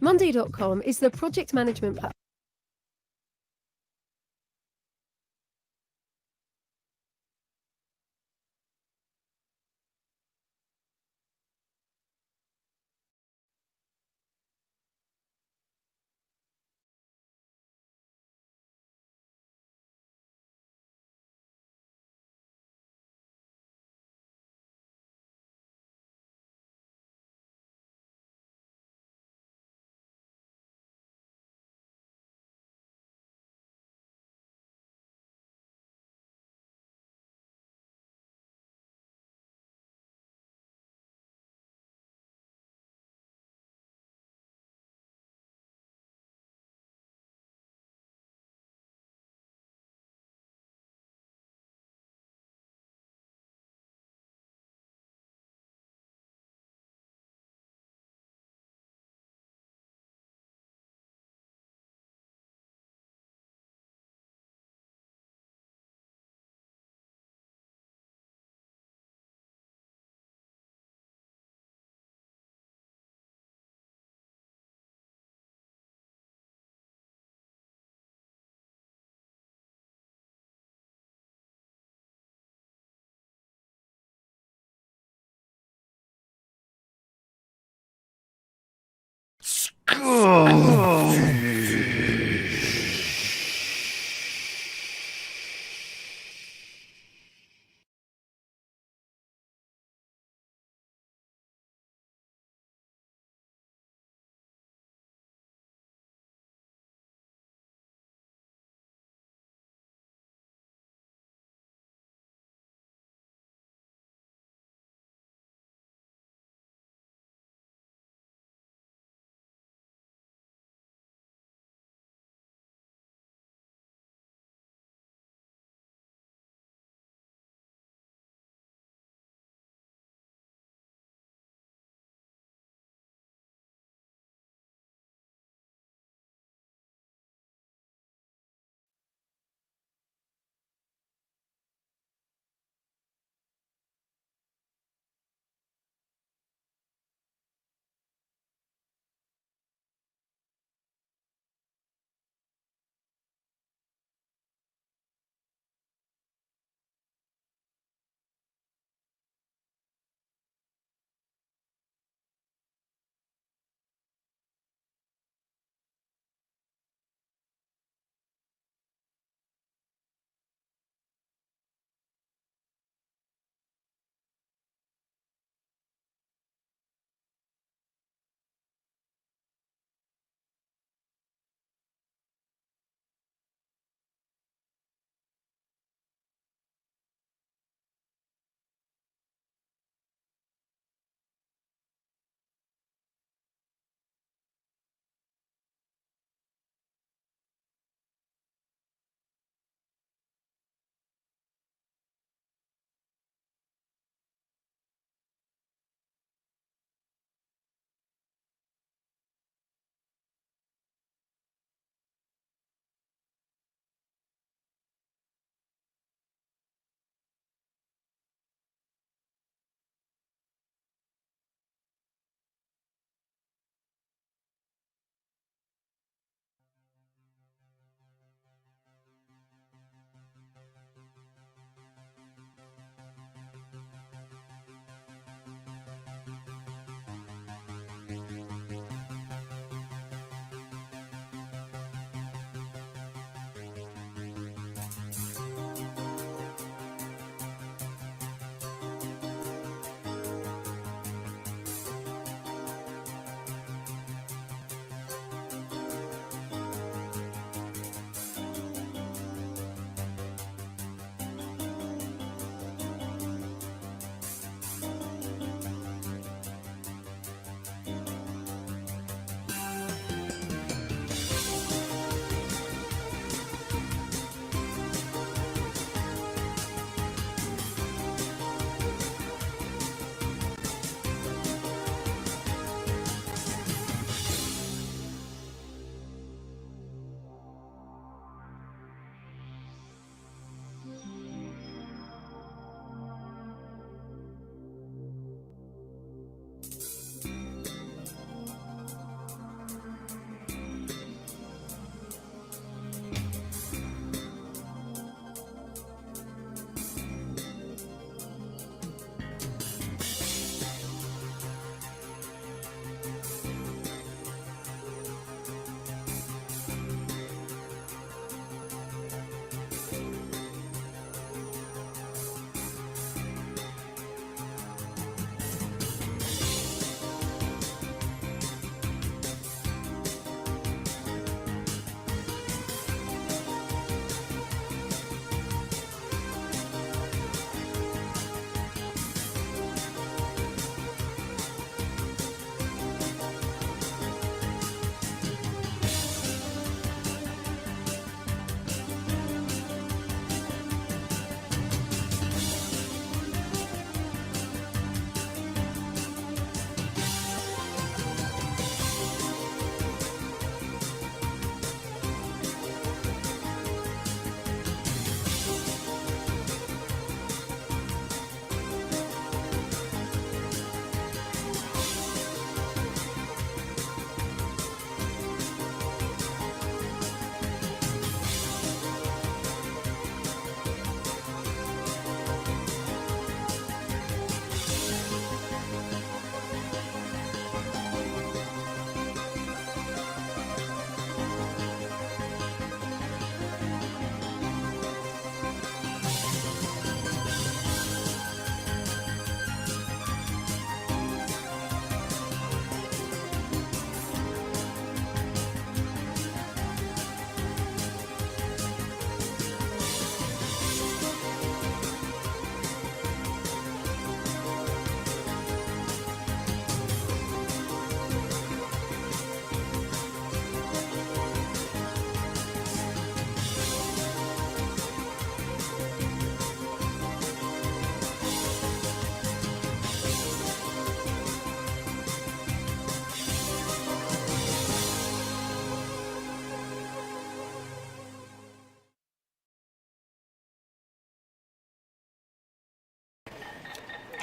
Monday.com is the project management platform.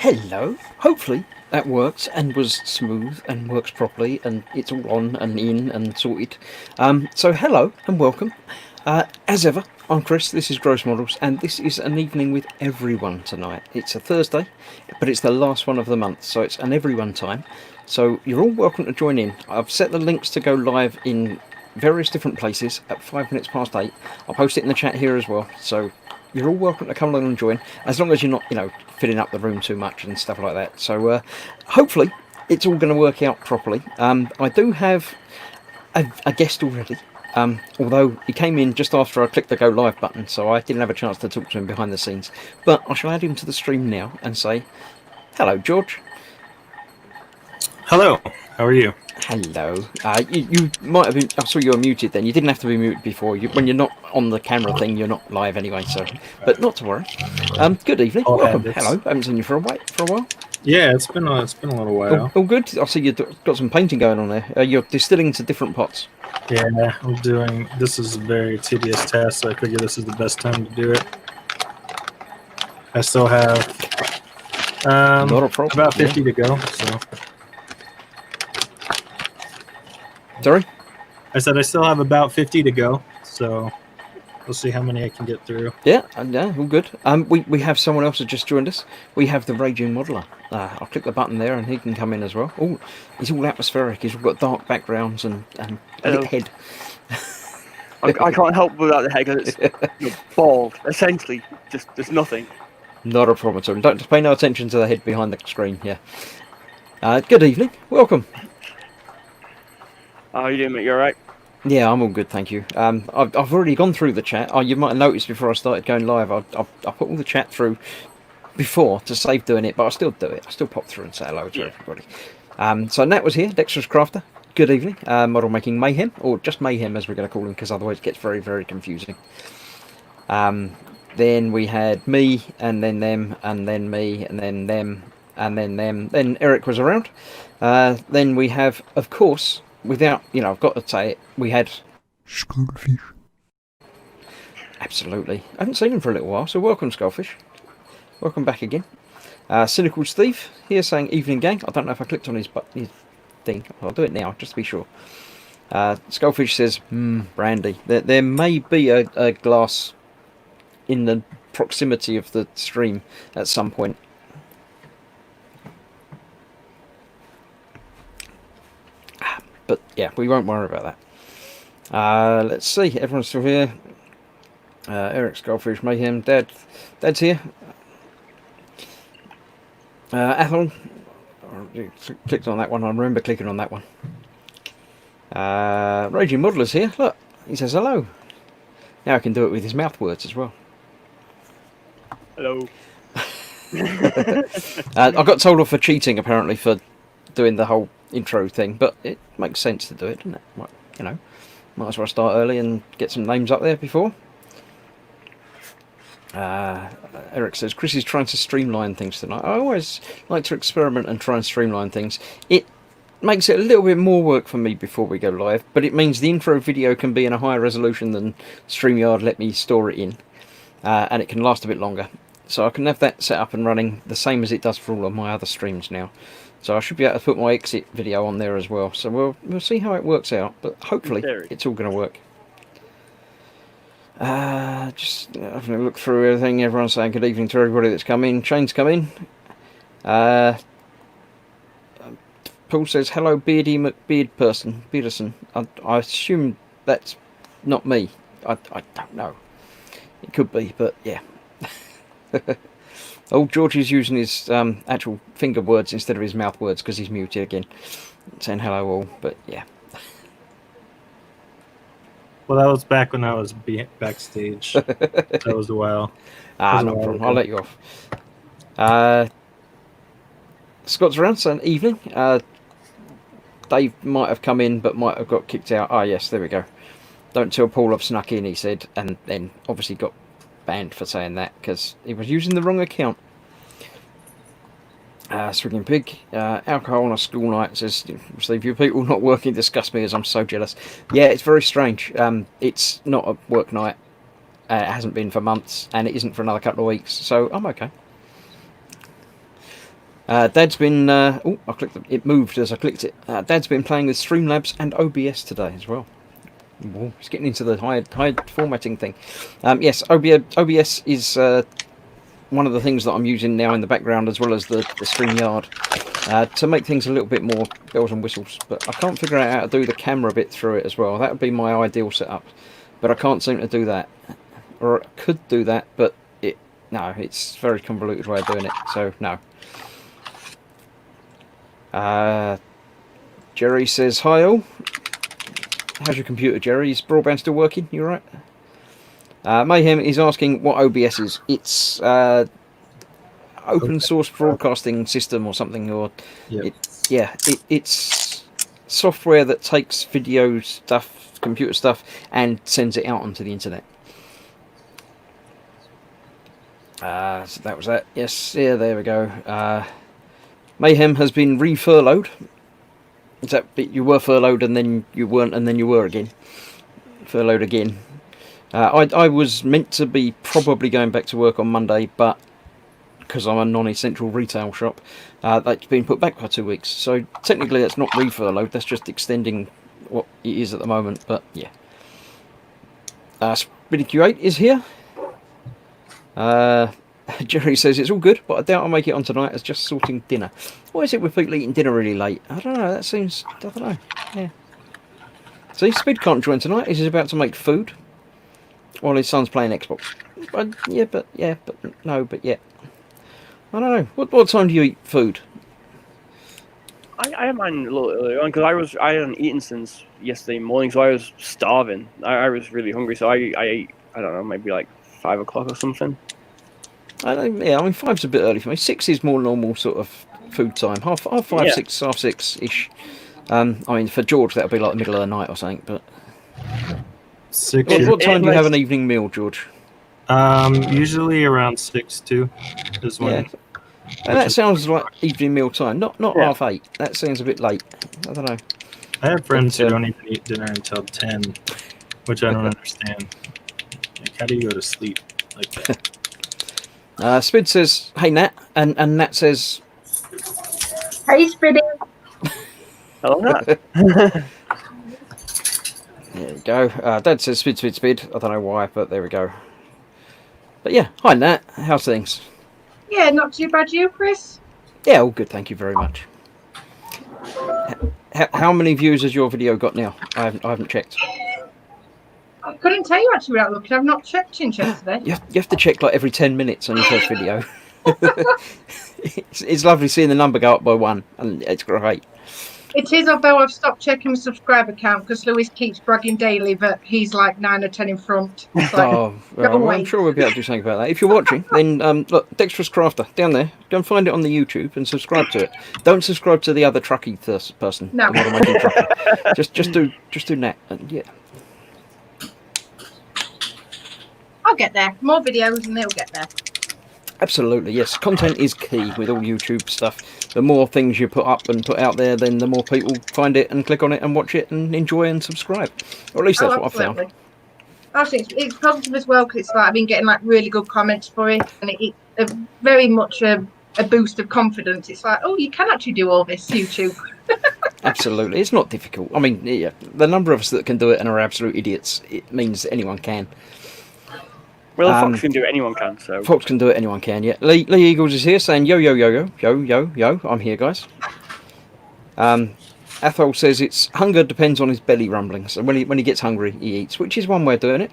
Hello. Hopefully that works and was smooth and works properly and it's all on and in and sorted. So hello and welcome. As ever, I'm Chris, this is Gross Models, and this is an evening with everyone tonight. It's a Thursday, but it's the last one of the month, so it's an everyone time. So you're all welcome to join in. I've set the links to go live in various different places at 5 minutes past 8. I'll post it in the chat here as well, so you're all welcome to come along and join, as long as you're not, filling up the room too much and stuff like that. So hopefully it's all going to work out properly. I do have a guest already, although he came in just after I clicked the go live button, so I didn't have a chance to talk to him behind the scenes. But I shall add him to the stream now and say, hello, George. Hello, how are you? Hello. You might have been... I saw you were muted then. You didn't have to be muted before. When you're not on the camera thing, you're not live anyway, so... But not to worry. Good evening. Welcome. Hello. I haven't seen you for a while. Yeah, it's been a little while. All good. I see you've got some painting going on there. You're distilling into different pots. Yeah, I'm doing... This is a very tedious task, so I figure this is the best time to do it. I still have... Not a problem. About 50 to go, so... Sorry? I said I still have about 50 to go, so we'll see how many I can get through. Yeah, all good. We have someone else who just joined us. We have the Raging Modeler. I'll click the button there and he can come in as well. Oh, he's all atmospheric. He's all got dark backgrounds and a lit head. I can't help without the head because it's bald. Essentially, just there's nothing. Not a problem at all. Don't just pay no attention to the head behind the screen. Yeah. Good evening. Welcome. How are you doing, mate? You alright? Yeah, I'm all good, thank you. I've already gone through the chat. You might have noticed before I started going live, I put all the chat through before to save doing it, but I still do it. I still pop through and say hello to everybody. So Nat was here, Dexterous Crafter. Good evening. Model Making Mayhem, or just Mayhem as we're going to call him, because otherwise it gets very, very confusing. Then we had me, and then them, and then me, and then them, and then them. Then Eric was around. Then we have, of course... Without, I've got to say it, we had... Skullfish. Absolutely. I haven't seen him for a little while, so welcome, Skullfish. Welcome back again. Cynical Steve here saying, evening gang. I don't know if I clicked on his thing. I'll do it now, just to be sure. Skullfish says, brandy. There may be a glass in the proximity of the stream at some point. But yeah, we won't worry about that. Let's see, everyone's still here. Eric, Skullfish, Mayhem, Dad's here. Athel, clicked on that one. I remember clicking on that one. Raging Modeler's here. Look, he says hello. Now I can do it with his mouth words as well. Hello. I got told off for cheating apparently for doing the whole intro thing, but it makes sense to do it, doesn't it? Might as well start early and get some names up there before. Eric says Chris is trying to streamline things tonight. I always like to experiment and try and streamline things. It makes it a little bit more work for me before we go live, but it means the intro video can be in a higher resolution than StreamYard let me store it in, and it can last a bit longer. So I can have that set up and running the same as it does for all of my other streams now. So I should be able to put my exit video on there as well. So we'll see how it works out, but hopefully it's all going to work. Just having a look through everything. Everyone's saying good evening to everybody that's come in. Shane's come in. Paul says hello, Beardy Bearderson. I assume that's not me. I don't know. It could be, but yeah. Oh, George is using his actual finger words instead of his mouth words because he's muted again. Saying hello all, but yeah. Well, that was back when I was backstage. That was a while. No problem. I'll let you off. Scott's around, saying evening. Dave might have come in, but might have got kicked out. Ah, yes, there we go. Don't tell Paul I've snuck in, he said, and then obviously got banned for saying that because he was using the wrong account. Swigging Pig, alcohol on a school night says, Steve, you people not working disgust me as I'm so jealous. Yeah, it's very strange. It's not a work night. It hasn't been for months, and it isn't for another couple of weeks, so I'm okay. Dad's been. Oh, I clicked it. Moved as I clicked it. Dad's been playing with Streamlabs and OBS today as well. Whoa, it's getting into the high formatting thing. Yes, OBS is one of the things that I'm using now in the background, as well as the StreamYard, to make things a little bit more bells and whistles. But I can't figure out how to do the camera bit through it as well. That would be my ideal setup, but I can't seem to do that. Or I could do that, but no, it's a very convoluted way of doing it. So no. Jerry says hi all. How's your computer, Jerry? Is broadband still working? You alright? Mayhem is asking what OBS is. It's open source broadcasting system or something, or it's software that takes video stuff, computer stuff, and sends it out onto the internet. So that was that. Yes, yeah, there we go. Mayhem has been re-furloughed. Is that you were furloughed and then you weren't and then you were again? Furloughed again. I was meant to be probably going back to work on Monday, but because I'm a non-essential retail shop, that's been put back by 2 weeks. So technically that's not re-furloughed, that's just extending what it is at the moment, but yeah. Speedy Q8 is here. Jerry says it's all good, but I doubt I'll make it on tonight as just sorting dinner. Why is it with people eating dinner really late? I don't know, that seems... I don't know. Yeah. See, Speed can't join tonight. He's about to make food while his son's playing Xbox. But yeah. I don't know. What time do you eat food? I had mine a little earlier on because I hadn't eaten since yesterday morning, so I was starving. I was really hungry, so I ate, I don't know, maybe like 5 o'clock or something. I mean 5's a bit early for me. 6 is more normal sort of food time. Half 5, Yeah. 6, half 6-ish. I mean, for George that'll be like the middle of the night or something. But 6. what time do you have an evening meal, George? Usually around 6 too. Is when. Yeah. And that sounds like evening meal time, not Yeah. half 8. That sounds a bit late. I don't know. I have friends But, who don't even eat dinner until 10, which I don't understand. Like, how do you go to sleep like that? Spid says, "Hey Nat," and Nat says, Hey, Spiddy. Hello, Nat. "There you go." Dad says, "Spid." I don't know why, but there we go. But yeah, hi Nat. How's things? Yeah, not too bad, you, Chris? Yeah, all good. Thank you very much. How many views has your video got now? I haven't checked. I couldn't tell you actually without looking. I've not checked since yesterday. You have to check like every 10 minutes on your first video. it's lovely seeing the number go up by 1, and it's great. It is, although I've stopped checking my subscriber count because Lewis keeps bragging daily that he's like 9 or 10 in front. It's like, Oh, well, I'm sure we'll be able to do something about that. If you're watching, then look, Dexterous Crafter down there. Go and find it on the YouTube and subscribe to it. Don't subscribe to the other trucky person. No. The model making trucker. just do Nat. Yeah. I'll get there. More videos and they'll get there. Absolutely, yes. Content is key with all YouTube stuff. The more things you put up and put out there, then the more people find it and click on it and watch it and enjoy and subscribe. Or at least that's what I've found. Actually, it's positive as well because it's like I've been getting like really good comments for it, and it's very much a boost of confidence. It's like, oh, you can actually do all this, YouTube. Absolutely, it's not difficult. I mean, yeah, the number of us that can do it and are absolute idiots, it means anyone can. Well, if Fox can do it, anyone can. So Fox can do it, anyone can. Yeah. Lee Eagles is here saying yo. I'm here, guys. Athol says it's hunger depends on his belly rumblings, and when he gets hungry, he eats, which is one way of doing it.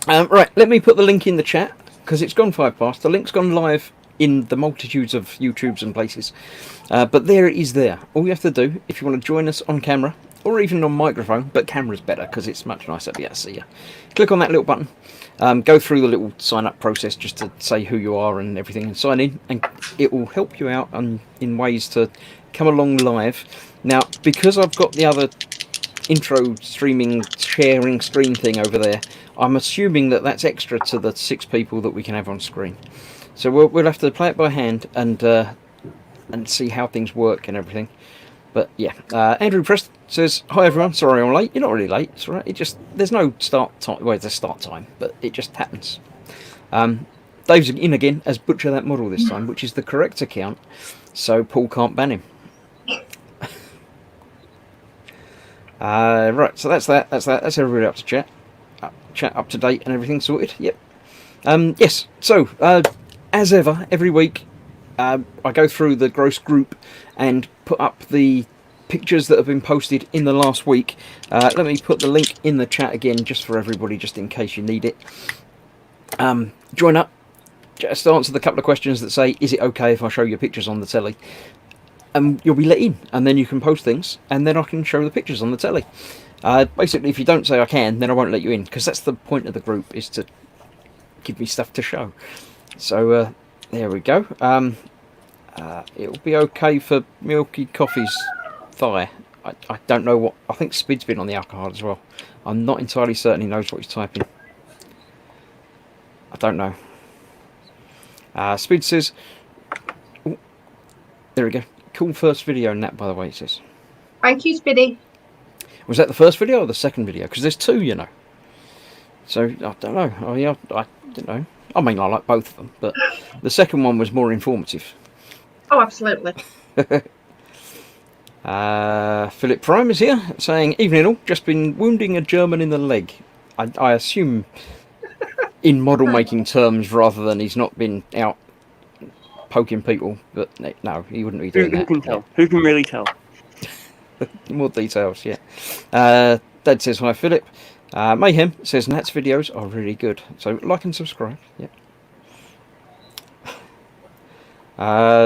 Right, let me put the link in the chat because it's gone 5 past. The link's gone live in the multitudes of YouTubes and places, but there it is. There, all you have to do if you want to join us on camera or even on microphone, but camera's better because it's much nicer to be able to see you. Click on that little button. Go through the little sign-up process just to say who you are and everything and sign in, and it will help you out in ways to come along live. Now, because I've got the other intro streaming, sharing screen thing over there, I'm assuming that that's extra to the 6 people that we can have on screen. So we'll have to play it by hand and see how things work and everything. But yeah, Andrew Preston says, hi everyone, sorry I'm late. You're not really late, it's alright. There's no start time, well there's a start time, but it just happens. Dave's in again as Butcher That Model this time, which is the correct account, so Paul can't ban him. Right, so that's that. That's everybody up to chat. Chat up to date and everything sorted. Yep. Yes. So as ever, every week I go through the Gross group and put up the pictures that have been posted in the last week. Let me put the link in the chat again, just for everybody, just in case you need it. Join up. Just answer the couple of questions that say, is it okay if I show you pictures on the telly? And you'll be let in, and then you can post things, and then I can show the pictures on the telly. Basically, if you don't say I can, then I won't let you in, because that's the point of the group, is to give me stuff to show. So, there we go. It'll be okay for Milky Coffee's thigh. I don't know what... I think Spid's been on the alcohol as well. I'm not entirely certain he knows what he's typing. I don't know. Spid says... Ooh, there we go. Cool first video in that, by the way, it says. Thank you, Spiddy. Was that the first video or the second video? Because there's two, you know. So, I don't know. I don't know. I mean, I like both of them, but the second one was more informative. Oh, absolutely. Philip Prime is here, saying, evening all, just been wounding a German in the leg. I assume in model making terms rather than he's not been out poking people, but no, he wouldn't be doing that. Who can tell? Who can really tell? More details, yeah. Dad says, hi Philip. Mayhem says, Nat's videos are really good, so like and subscribe. Yeah.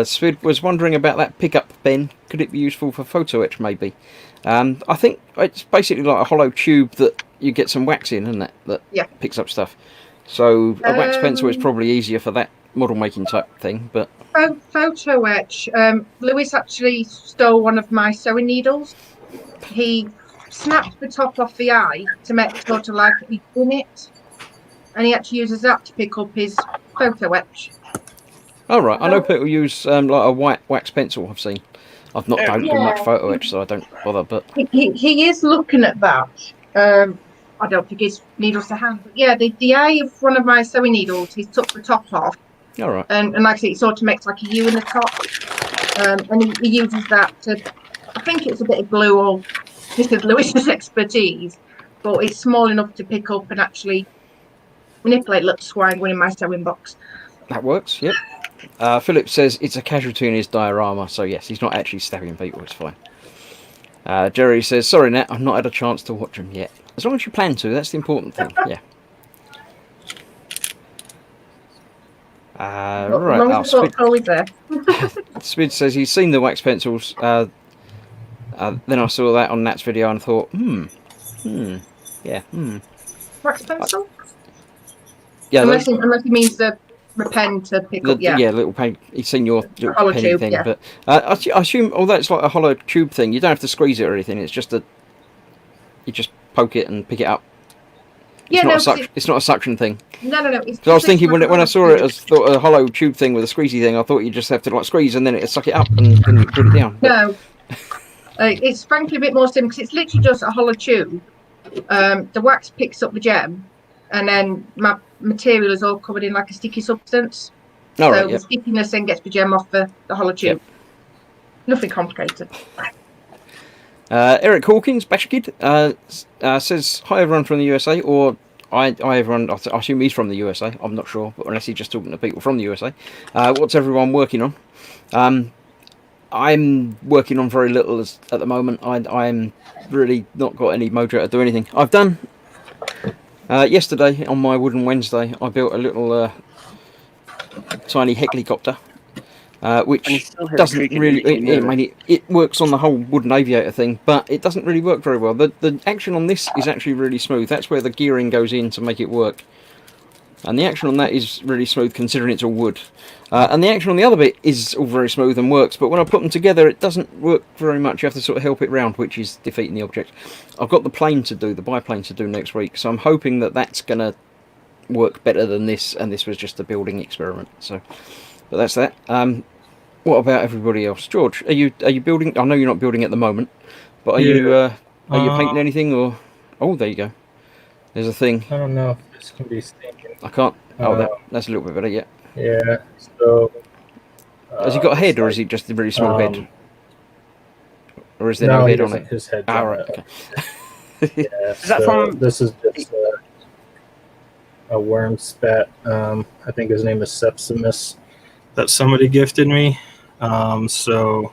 Spid was wondering about that pickup pen. Could it be useful for photo etch, maybe? I think it's basically like a hollow tube that you get some wax in, isn't it? That picks up stuff. So a wax pencil is probably easier for that model making type thing, but... Photo etch. Lewis actually stole one of my sewing needles. He snapped the top off the eye to make sort of like he'd done it. And he actually uses that to pick up his photo etch. Oh, right. I know people use like a white wax pencil, I've seen. I've not done much photo etch, so I don't bother, but... He is looking at that. I don't think his needles to hand. But yeah, the eye of one of my sewing needles, he's took the top off. All right. And like I say, it sort of makes like a U in the top. And he uses that to... I think it's a bit of glue, or this is Lewis's expertise, but it's small enough to pick up and actually manipulate little swine in my sewing box. That works, yep. Philip says it's a casualty in his diorama, so yes, he's not actually stabbing people, it's fine. Jerry says, sorry Nat, I've not had a chance to watch them yet. As long as you plan to, that's the important thing, yeah. Right, Spid says he's seen the wax pencils. Then I saw that on Nat's video and thought, Wax pencil? Yeah, unless he means the pen to pick up, yeah, little pen. He's seen your little hollow penny tube, thing, yeah. but I assume although it's like a hollow tube thing, you don't have to squeeze it or anything. It's just you just poke it and pick it up. It's not a suction thing. No. So I was thinking when I saw it as a hollow tube thing with a squeezy thing, I thought you just have to like squeeze and then it suck it up and then you put it down. No, it's frankly a bit more simple because it's literally just a hollow tube. The wax picks up the gem, and then my material is all covered in like a sticky substance. The stickiness then gets the gem off the hollow tube. Yep. Nothing complicated. Eric Hawkins, Bash Kid, says, hi everyone from the USA, or hi everyone, I assume he's from the USA, I'm not sure, but unless he's just talking to people from the USA. What's everyone working on? I'm working on very little at the moment. I'm really not got any mojo to do anything. I've done, yesterday on my Wooden Wednesday, I built a little tiny helicopter. Which doesn't really... It works on the whole wooden aviator thing, but it doesn't really work very well. The action on this is actually really smooth. That's where the gearing goes in to make it work. And the action on that is really smooth considering it's all wood. And the action on the other bit is all very smooth and works, but when I put them together it doesn't work very much. You have to sort of help it round, which is defeating the object. I've got the plane to do, the biplane to do next week, so I'm hoping that that's going to work better than this, and this was just a building experiment. So, but that's that. What about everybody else? George, are you building? I know you're not building at the moment, but are you painting anything or? Oh, there you go. There's a thing. I don't know if this can be stinking. I can't. Oh, that's a little bit better, yeah. Yeah. So. Has he got a head, or is he just a really small head? Or is there no head on it? His head's Ah, on right. it. Okay. Yeah. Is that from? This is just a worm spat. I think his name is Sepsimus. That somebody gifted me. He's a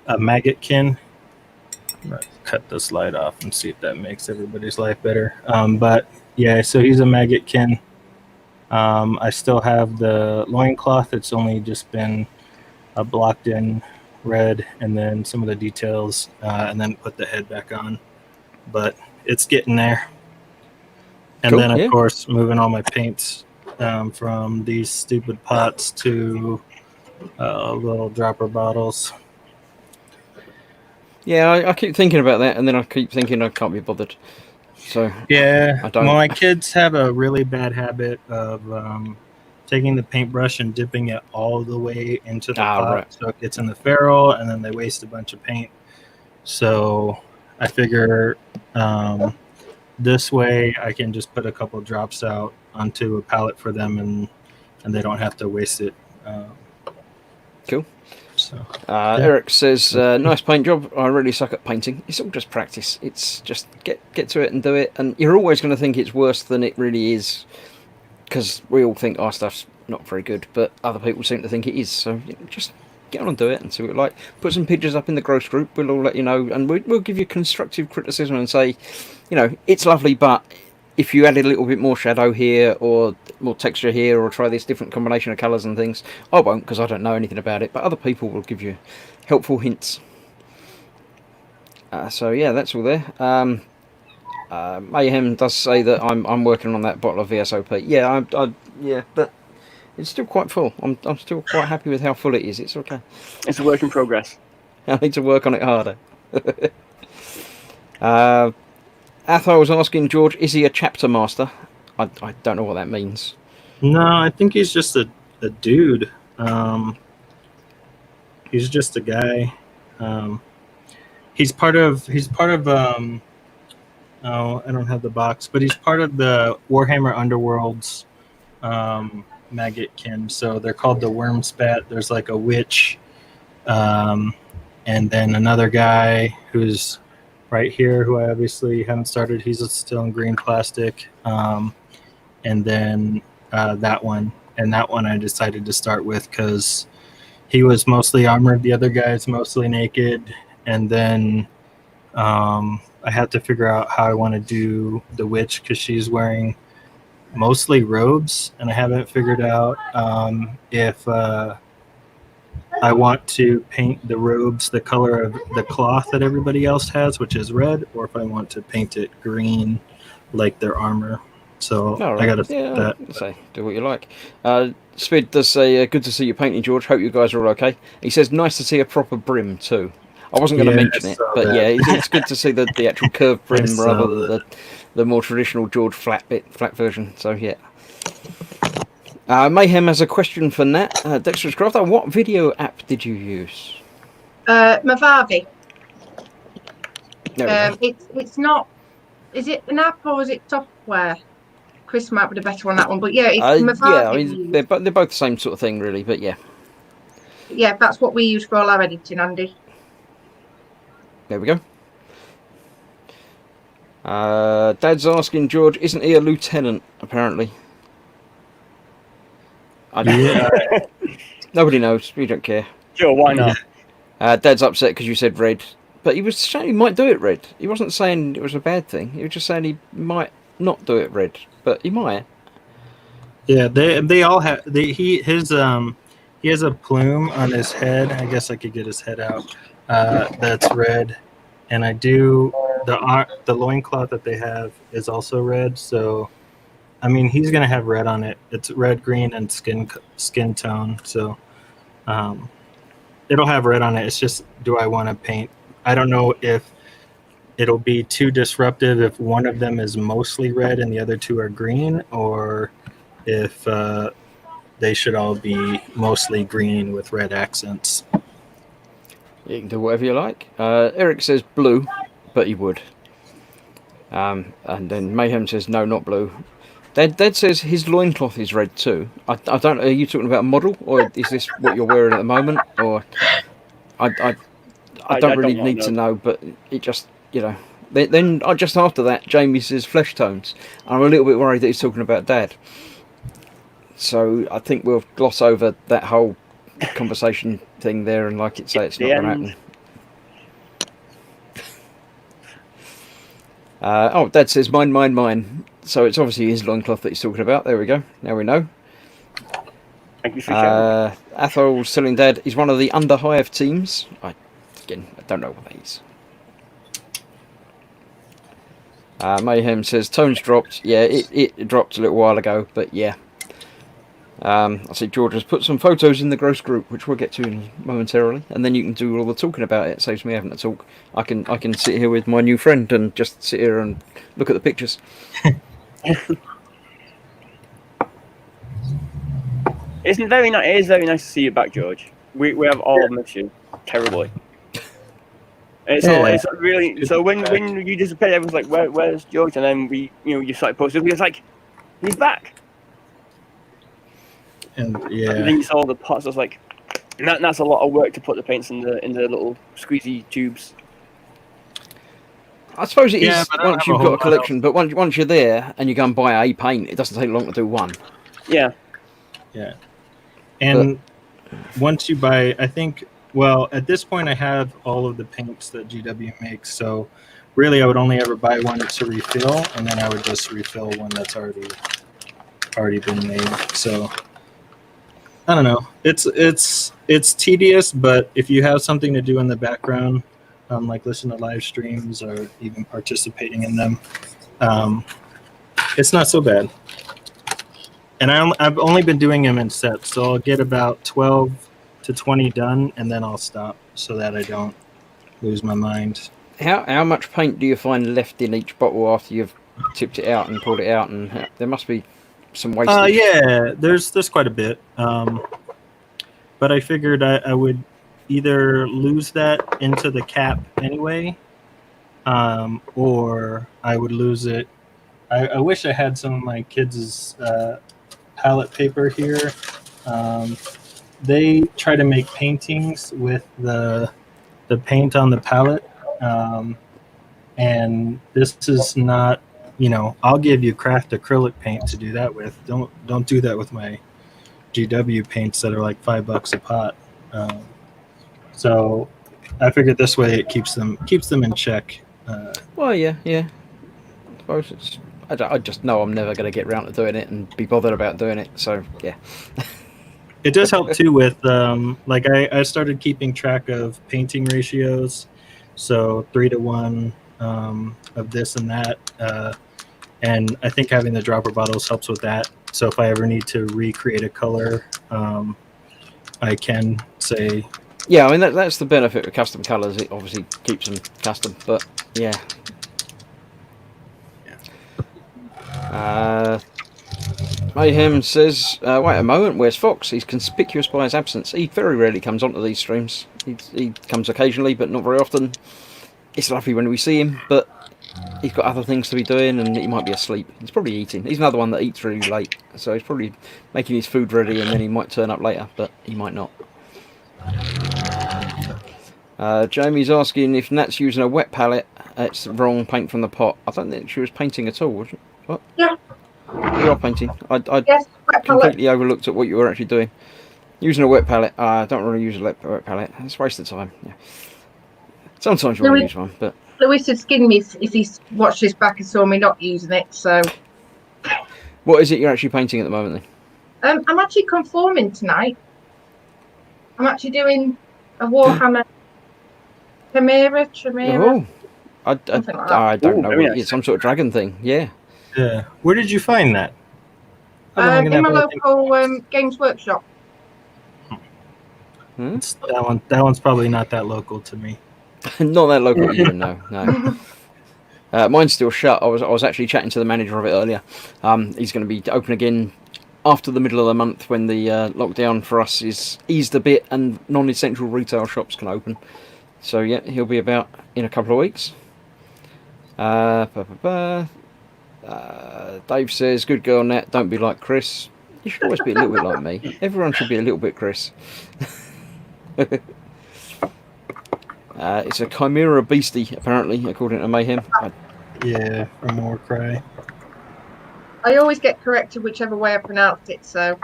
maggotkin. I'm gonna cut this light off and see if that makes everybody's life better. But yeah, so he's a maggotkin. I still have the loincloth. It's only just been blocked in red, and then some of the details, and then put the head back on. But it's getting there. And Cool, then, of yeah. course, moving all my paints from these stupid pots to little dropper bottles. Yeah, I keep thinking about that, and then I keep thinking I can't be bothered. So Yeah, I don't. well, my kids have a really bad habit of taking the paintbrush and dipping it all the way into the pot, right. so it gets in the ferrule, and then they waste a bunch of paint. So I figure this way I can just put a couple drops out onto a palette for them, and they don't have to waste it. Cool. So Eric says, nice paint job. I really suck at painting. It's all just practice. It's just get to it and do it. And you're always going to think it's worse than it really is, because we all think our stuff's not very good, but other people seem to think it is. So just get on and do it and see what you like. Put some pictures up in the gross group. We'll all let you know, and we'll give you constructive criticism and say, it's lovely, but if you added a little bit more shadow here, or more texture here, or try this different combination of colours and things, I won't, because I don't know anything about it, but other people will give you helpful hints. So yeah, that's all there. Mayhem does say that I'm working on that bottle of VSOP. Yeah, yeah, but it's still quite full. I'm still quite happy with how full it is. It's okay. It's a work in progress. I need to work on it harder. Atho was asking George, is he a chapter master? I don't know what that means. no, I think he's just a dude. He's just a guy. He's part of. Oh, I don't have the box, but he's part of the Warhammer Underworlds maggotkin. So they're called the Worm Spat. There's like a witch, and then another guy who's right here, who I obviously haven't started. He's still in green plastic. And then that one. And that one I decided to start with because he was mostly armored. The other guy's mostly naked. And then I had to figure out how I want to do the witch, because she's wearing mostly robes. And I haven't figured out if I want to paint the robes the color of the cloth that everybody else has, which is red, or if I want to paint it green like their armor. So right. I got to that. Say, do what you like. Spid does say, good to see you painting, George. Hope you guys are all okay. He says, nice to see a proper brim too. I wasn't going to mention it, but yeah, it's good to see the actual curved brim rather than the more traditional George flat version. So yeah. Mayhem has a question for Nat. Dexter's Crafter, what video app did you use? Mavavi. It's not. Is it an app or is it software? Chris might be the better on that one, but yeah, it's Mavavi. Yeah, I mean, they're both the same sort of thing, really. But yeah. Yeah, that's what we use for all our editing, Andy. There we go. Dad's asking George, isn't he a lieutenant? Apparently. I don't know. Nobody knows. We don't care. Sure, why not? Dad's upset because you said red, but he was saying he might do it red. He wasn't saying it was a bad thing. He was just saying he might not do it red, but he might. Yeah, they all have. He has a plume on his head. I guess I could get his head out. That's red, and I do the loincloth that they have is also red. So, I mean, he's gonna have red on it. It's red, green, and skin tone. So, it'll have red on it. It's just, do I want to paint? I don't know if it'll be too disruptive if one of them is mostly red and the other two are green, or if they should all be mostly green with red accents. You can do whatever you like. Eric says blue, but he would. And then Mayhem says no, not blue. Dad says his loincloth is red too. I don't. Are you talking about a model, or is this what you're wearing at the moment? Or I don't really need to know, but it just Then just after that, Jamie says flesh tones. I'm a little bit worried that he's talking about Dad. So I think we'll gloss over that whole conversation thing there and say it's not going to happen. Dad says mine. So it's obviously his loincloth that he's talking about. There we go. Now we know. Thank you for sharing. Athol's telling Dad he's one of the under hive teams. I don't know what that is. Mayhem says tones dropped. Yeah, it dropped a little while ago, but yeah. I see George has put some photos in the gross group, which we'll get to momentarily, and then you can do all the talking about it. It saves me having to talk. I can sit here with my new friend and just sit here and look at the pictures. It is very nice to see you back, George. We have all missed you terribly. It's really so when you disappeared, everyone's like, where's George? And then you started posting. We was like, he's back. And And then you saw the pots. I was like, that's a lot of work to put the paints in the little squeezy tubes. I suppose it is once you've got a collection, but once you're there and you go and buy a paint, it doesn't take long to do one. Yeah. Yeah. And once you buy, I think, well, at this point I have all of the paints that GW makes, so really I would only ever buy one to refill, and then I would just refill one that's already been made. So I don't know. It's tedious, but if you have something to do in the background, like listen to live streams or even participating in them, it's not so bad. And I've only been doing them in sets, so I'll get about 12 to 20 done, and then I'll stop so that I don't lose my mind. How much paint do you find left in each bottle after you've tipped it out and pulled it out? And there must be some wastage. Yeah, there's quite a bit. But I figured I would either lose that into the cap anyway, or I would lose it. I wish I had some of my kids' palette paper here. They try to make paintings with the paint on the palette, and this is not. I'll give you craft acrylic paint to do that with. Don't do that with my GW paints that are like $5 a pot. So I figured this way it keeps them in check. Well, yeah. I suppose I just know I'm never going to get around to doing it and be bothered about doing it. So yeah. It does help too with I started keeping track of painting ratios, so 3-to-1 of this and that, and I think having the dropper bottles helps with that. So if I ever need to recreate a color, I can say. Yeah, I mean that's the benefit of custom colors. It obviously keeps them custom, but yeah. Mayhem says, wait a moment, where's Fox? He's conspicuous by his absence. He very rarely comes onto these streams. He comes occasionally, but not very often. It's lovely when we see him, but he's got other things to be doing and he might be asleep. He's probably eating. He's another one that eats really late, so he's probably making his food ready and then he might turn up later, but he might not. Jamie's asking if Nat's using a wet palette. It's the wrong paint from the pot. I don't think she was painting at all, was she? What? Yeah. You are painting. I Yes, wet completely palette. overlooked at what you were actually doing. Using a wet palette. I don't really use a wet palette. It's a waste of time. Yeah. Sometimes you want to use one, but... Lewis would skin me if he watched this back and saw me not using it, so... What is it you're actually painting at the moment then? I'm actually conforming tonight. I'm actually doing a Warhammer Chimera. Oh, I don't know. Very nice. It's some sort of dragon thing. Yeah. Yeah. Where did you find that? In my local Games Workshop. That one's probably not that local to me. Not that local even, no. Mine's still shut. I was actually chatting to the manager of it earlier. He's going to be open again after the middle of the month when the lockdown for us is eased a bit and non-essential retail shops can open. So yeah, he'll be about in a couple of weeks. Dave says, good girl, Nat, don't be like Chris. You should always be a little bit like me. Everyone should be a little bit Chris. It's a chimera beastie, apparently, according to Mayhem. Yeah, from Warcry. I always get corrected whichever way I pronounce it, so.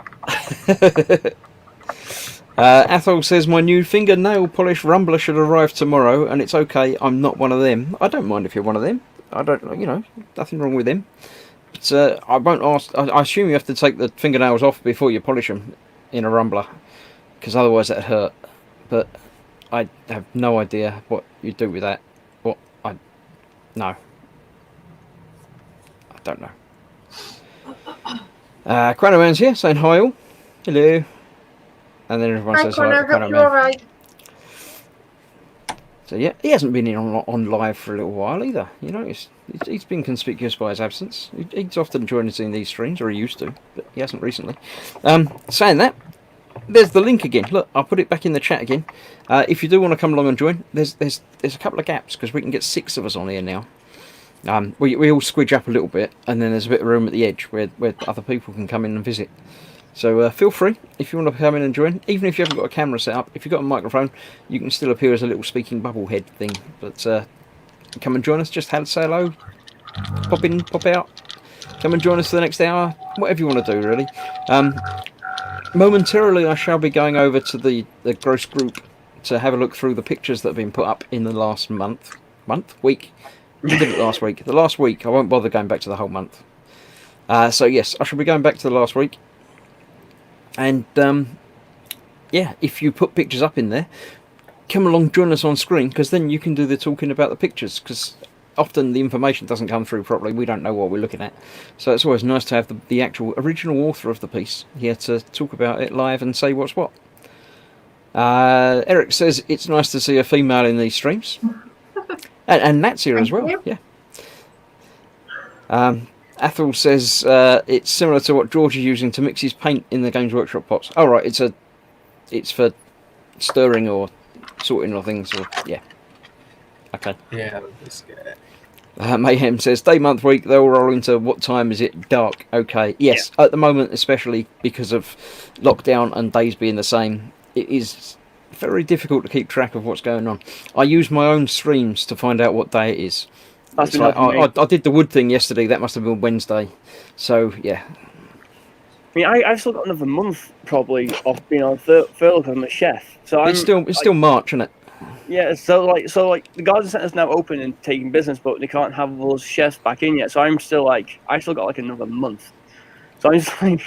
Athol says, my new fingernail polish rumbler should arrive tomorrow, and it's okay, I'm not one of them. I don't mind if you're one of them. I don't, nothing wrong with them. But I won't ask. I assume you have to take the fingernails off before you polish them in a rumbler, because otherwise that'd hurt. But I have no idea what you do with that. No. I don't know. Chronoman's here saying hi all. Hello. And then everyone says hi to Hope you're alright. So yeah, he hasn't been in on live for a little while either. He's been conspicuous by his absence. He's often joined us in these streams, or he used to, but he hasn't recently. Saying that, there's the link again. Look, I'll put it back in the chat again. If you do want to come along and join, there's a couple of gaps because we can get 6 of us on here now. We all squidge up a little bit, and then there's a bit of room at the edge where other people can come in and visit. So feel free if you want to come in and join. Even if you haven't got a camera set up, if you've got a microphone, you can still appear as a little speaking bubble head thing. But come and join us. Just say hello, pop in, pop out. Come and join us for the next hour. Whatever you want to do, really. Momentarily, I shall be going over to the Gross group to have a look through the pictures that have been put up in the last week. We did it last week. The last week, I won't bother going back to the whole month. So yes, I shall be going back to the last week. And yeah, if you put pictures up in there, come along, join us on screen, because then you can do the talking about the pictures, because often the information doesn't come through properly. We don't know what we're looking at. So it's always nice to have the actual original author of the piece here to talk about it live and say what's what. Eric says it's nice to see a female in these streams. And Nat's here as well. Yeah. Athel says it's similar to what George is using to mix his paint in the Games Workshop pots. Oh right, it's for stirring or sorting or things. Or yeah. Okay. Yeah, this guy. Mayhem says day, month, week. They'll roll into what time is it? Dark. Okay. Yes. Yeah. At the moment, especially because of lockdown and days being the same, it is very difficult to keep track of what's going on. I use my own streams to find out what day it is. Like, I did the wood thing yesterday. That must have been Wednesday. So yeah. I mean, I've still got another month probably of being on furlough because I'm a chef. So it's still March, isn't it? Yeah. So the garden centre's now open and taking business, but they can't have those chefs back in yet. So I still got like another month. So I'm just like,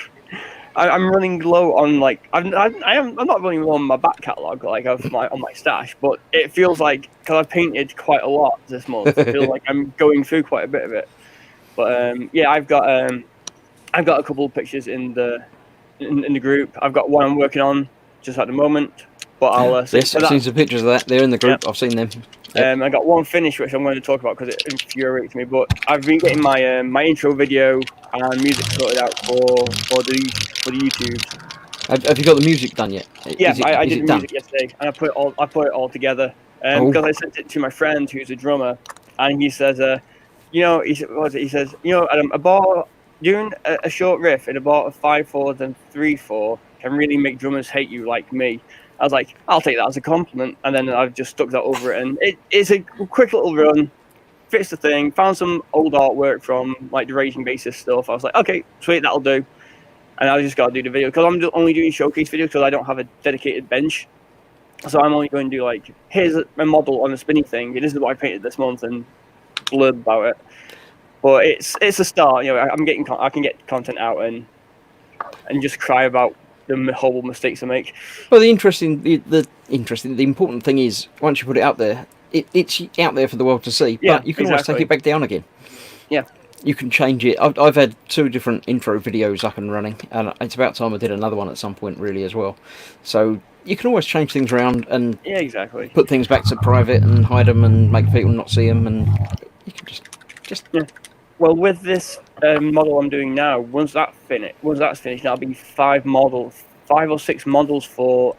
I'm running low on I'm not running low on my back catalogue on my stash, but it feels like because I've painted quite a lot this month, it feels like I'm going through quite a bit of it. But yeah, I've got a couple of pictures in the group. I've got one I'm working on just at the moment, but I'll yes, I've seen some pictures of that. They're in the group. Yep. I've seen them. Yep. I got one finished which I'm going to talk about because it infuriates me. But I've been getting my intro video and music sorted out for the YouTube. Have you got the music done yet? Yeah, I did the music yesterday, and I put it all together. Because I sent it to my friend who's a drummer, and he says, he says, Adam, doing a short riff in about 5/4 and 3/4 can really make drummers hate you like me. I was like, I'll take that as a compliment, and then I've just stuck that over it, and it's a quick little run, fits the thing. Found some old artwork from like the Raging Bassist stuff. I was like, okay, sweet, that'll do. And I just got to do the video because I'm only doing showcase videos because I don't have a dedicated bench. So I'm only going to do here's a model on a spinny thing. This is what I painted this month and blurb about it. But it's a start. I can get content out and just cry about the horrible mistakes I make. Well, the important thing is once you put it out there, it's out there for the world to see. Yeah, but you can always take it back down again. Yeah. You can change it. I've had 2 different intro videos up and running, and it's about time I did another one at some point, really, as well. So you can always change things around and put things back to private and hide them and make people not see them, and you can just. Yeah. Well, with this model I'm doing now, once that's finished, that'll be 5 or 6 models for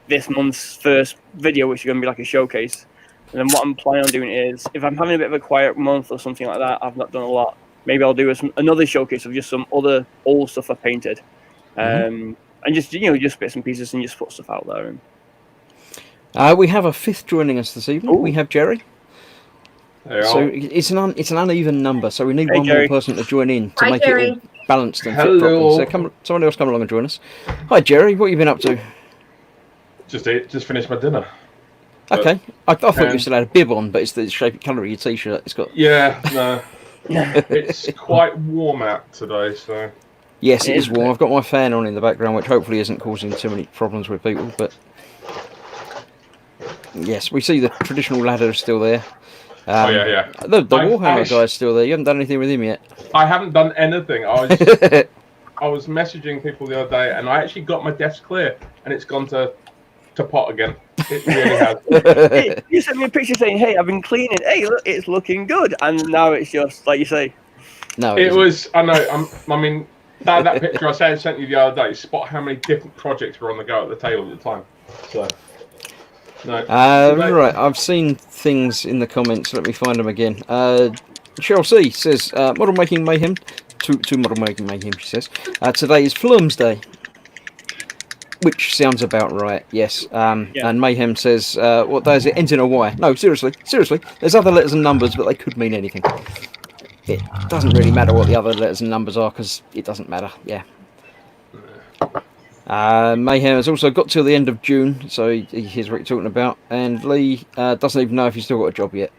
this month's first video, which is going to be like a showcase. And then what I'm planning on doing is, if I'm having a bit of a quiet month or something like that, I've not done a lot, maybe I'll do another showcase of just some other old stuff I painted, and just just bits and pieces and just put stuff out there. We have a fifth joining us this evening. Ooh. We have Jerry. Hey, So it's an uneven number. So we need one Jerry. more person to join in to Hi, make Jerry. it all balanced and fit Hello. properly. So someone else come along and join us. Hi Jerry, what have you been up to? just finished my dinner. Okay, I thought you still had a bib on, but it's the shape and colour of your t-shirt. It's got. Yeah, no. It's quite warm out today, so. Yes, it is warm. I've got my fan on in the background, which hopefully isn't causing too many problems with people. But yes, we see the traditional ladder is still there. Yeah. The Warhammer guy's still there. You haven't done anything with him yet. I haven't done anything. I was messaging people the other day, and I actually got my desk clear, and it's gone to pot again. It really has. Hey, you sent me a picture saying, "Hey, I've been cleaning. Hey, look, it's looking good." And now it's just like you say. No, It was. I know. I mean, that picture I sent you the other day. Spot how many different projects were on the go at the table at the time. So. No. Right, I've seen things in the comments. Let me find them again. Cheryl C says, "Model making mayhem." To model making mayhem, she says. Today is Flum's Day. Which sounds about right, yes. And Mayhem says, what day is it? Ends in a Y. No, seriously. There's other letters and numbers, but they could mean anything. It doesn't really matter what the other letters and numbers are, because it doesn't matter, yeah. Mayhem has also got till the end of June, so he hears what you're talking about. And Lee doesn't even know if he's still got a job yet.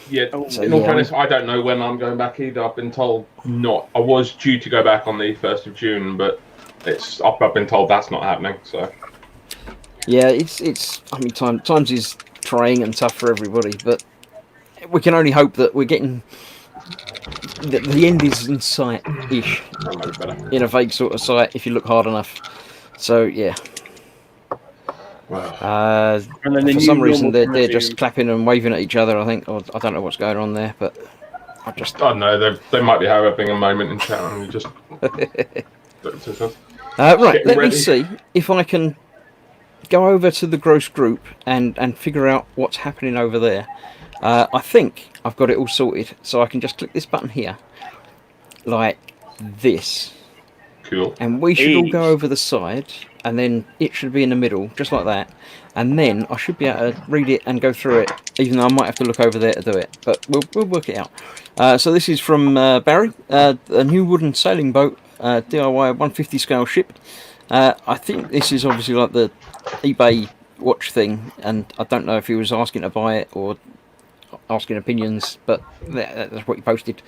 Yeah, So, in all fairness, I don't know when I'm going back either. I've been told not. I was due to go back on the 1st of June, but I've been told that's not happening. So yeah, it's. I mean, times is trying and tough for everybody, but we can only hope that we're getting the end is in sight-ish, in a vague sort of sight if you look hard enough. So yeah. Wow. For some reason they're just clapping and waving at each other. I think, or I don't know what's going on there, but I don't know. They might be having a moment in chat and just. Right, let me see if I can go over to the gross group and figure out what's happening over there. I think I've got it all sorted, so I can just click this button here, like this. Cool. And we should all go over the side, and then it should be in the middle, just like that. And then I should be able to read it and go through it, even though I might have to look over there to do it. But we'll work it out. So this is from Barry, a new wooden sailing boat. DIY 150 scale ship. I think this is obviously like the eBay watch thing, and I don't know if he was asking to buy it or asking opinions, but that's what he posted.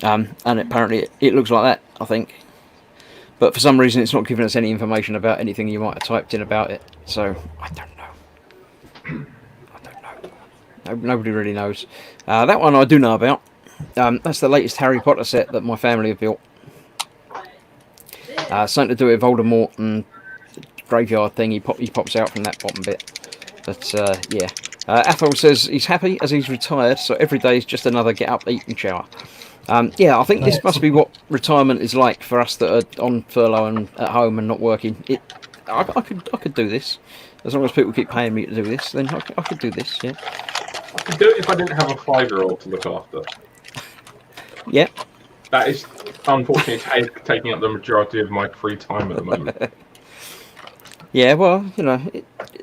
And apparently it looks like that, I think. But for some reason it's not giving us any information about anything you might have typed in about it, so I don't know. Nobody really knows. That one I do know about. That's the latest Harry Potter set that my family have built. Something to do with Voldemort and graveyard thing. He pops out from that bottom bit. But yeah. Athol says he's happy as he's retired, so every day is just another get up, eat and shower. Yeah, I think this must be what retirement is like for us that are on furlough and at home and not working. I could do this. As long as people keep paying me to do this, then I could do this, yeah. I could do it if I didn't have a 5-year-old to look after. Yeah. That is, unfortunately, taking up the majority of my free time at the moment. Yeah, well, you know,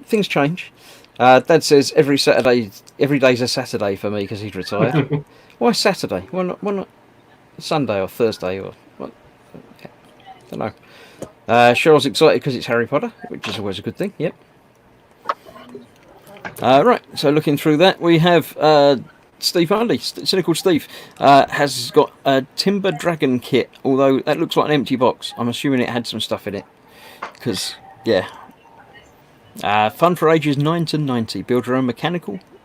things change. Dad says every day's a Saturday for me because he's retired. Why Saturday? Why not Sunday or Thursday or what? I don't know. Cheryl's excited because it's Harry Potter, which is always a good thing. Yep. Right, so looking through that, we have Steve Harley, Cynical Steve, has got a Timber Dragon kit, although that looks like an empty box. I'm assuming it had some stuff in it, because, yeah. Fun for ages 9 to 90. Build your own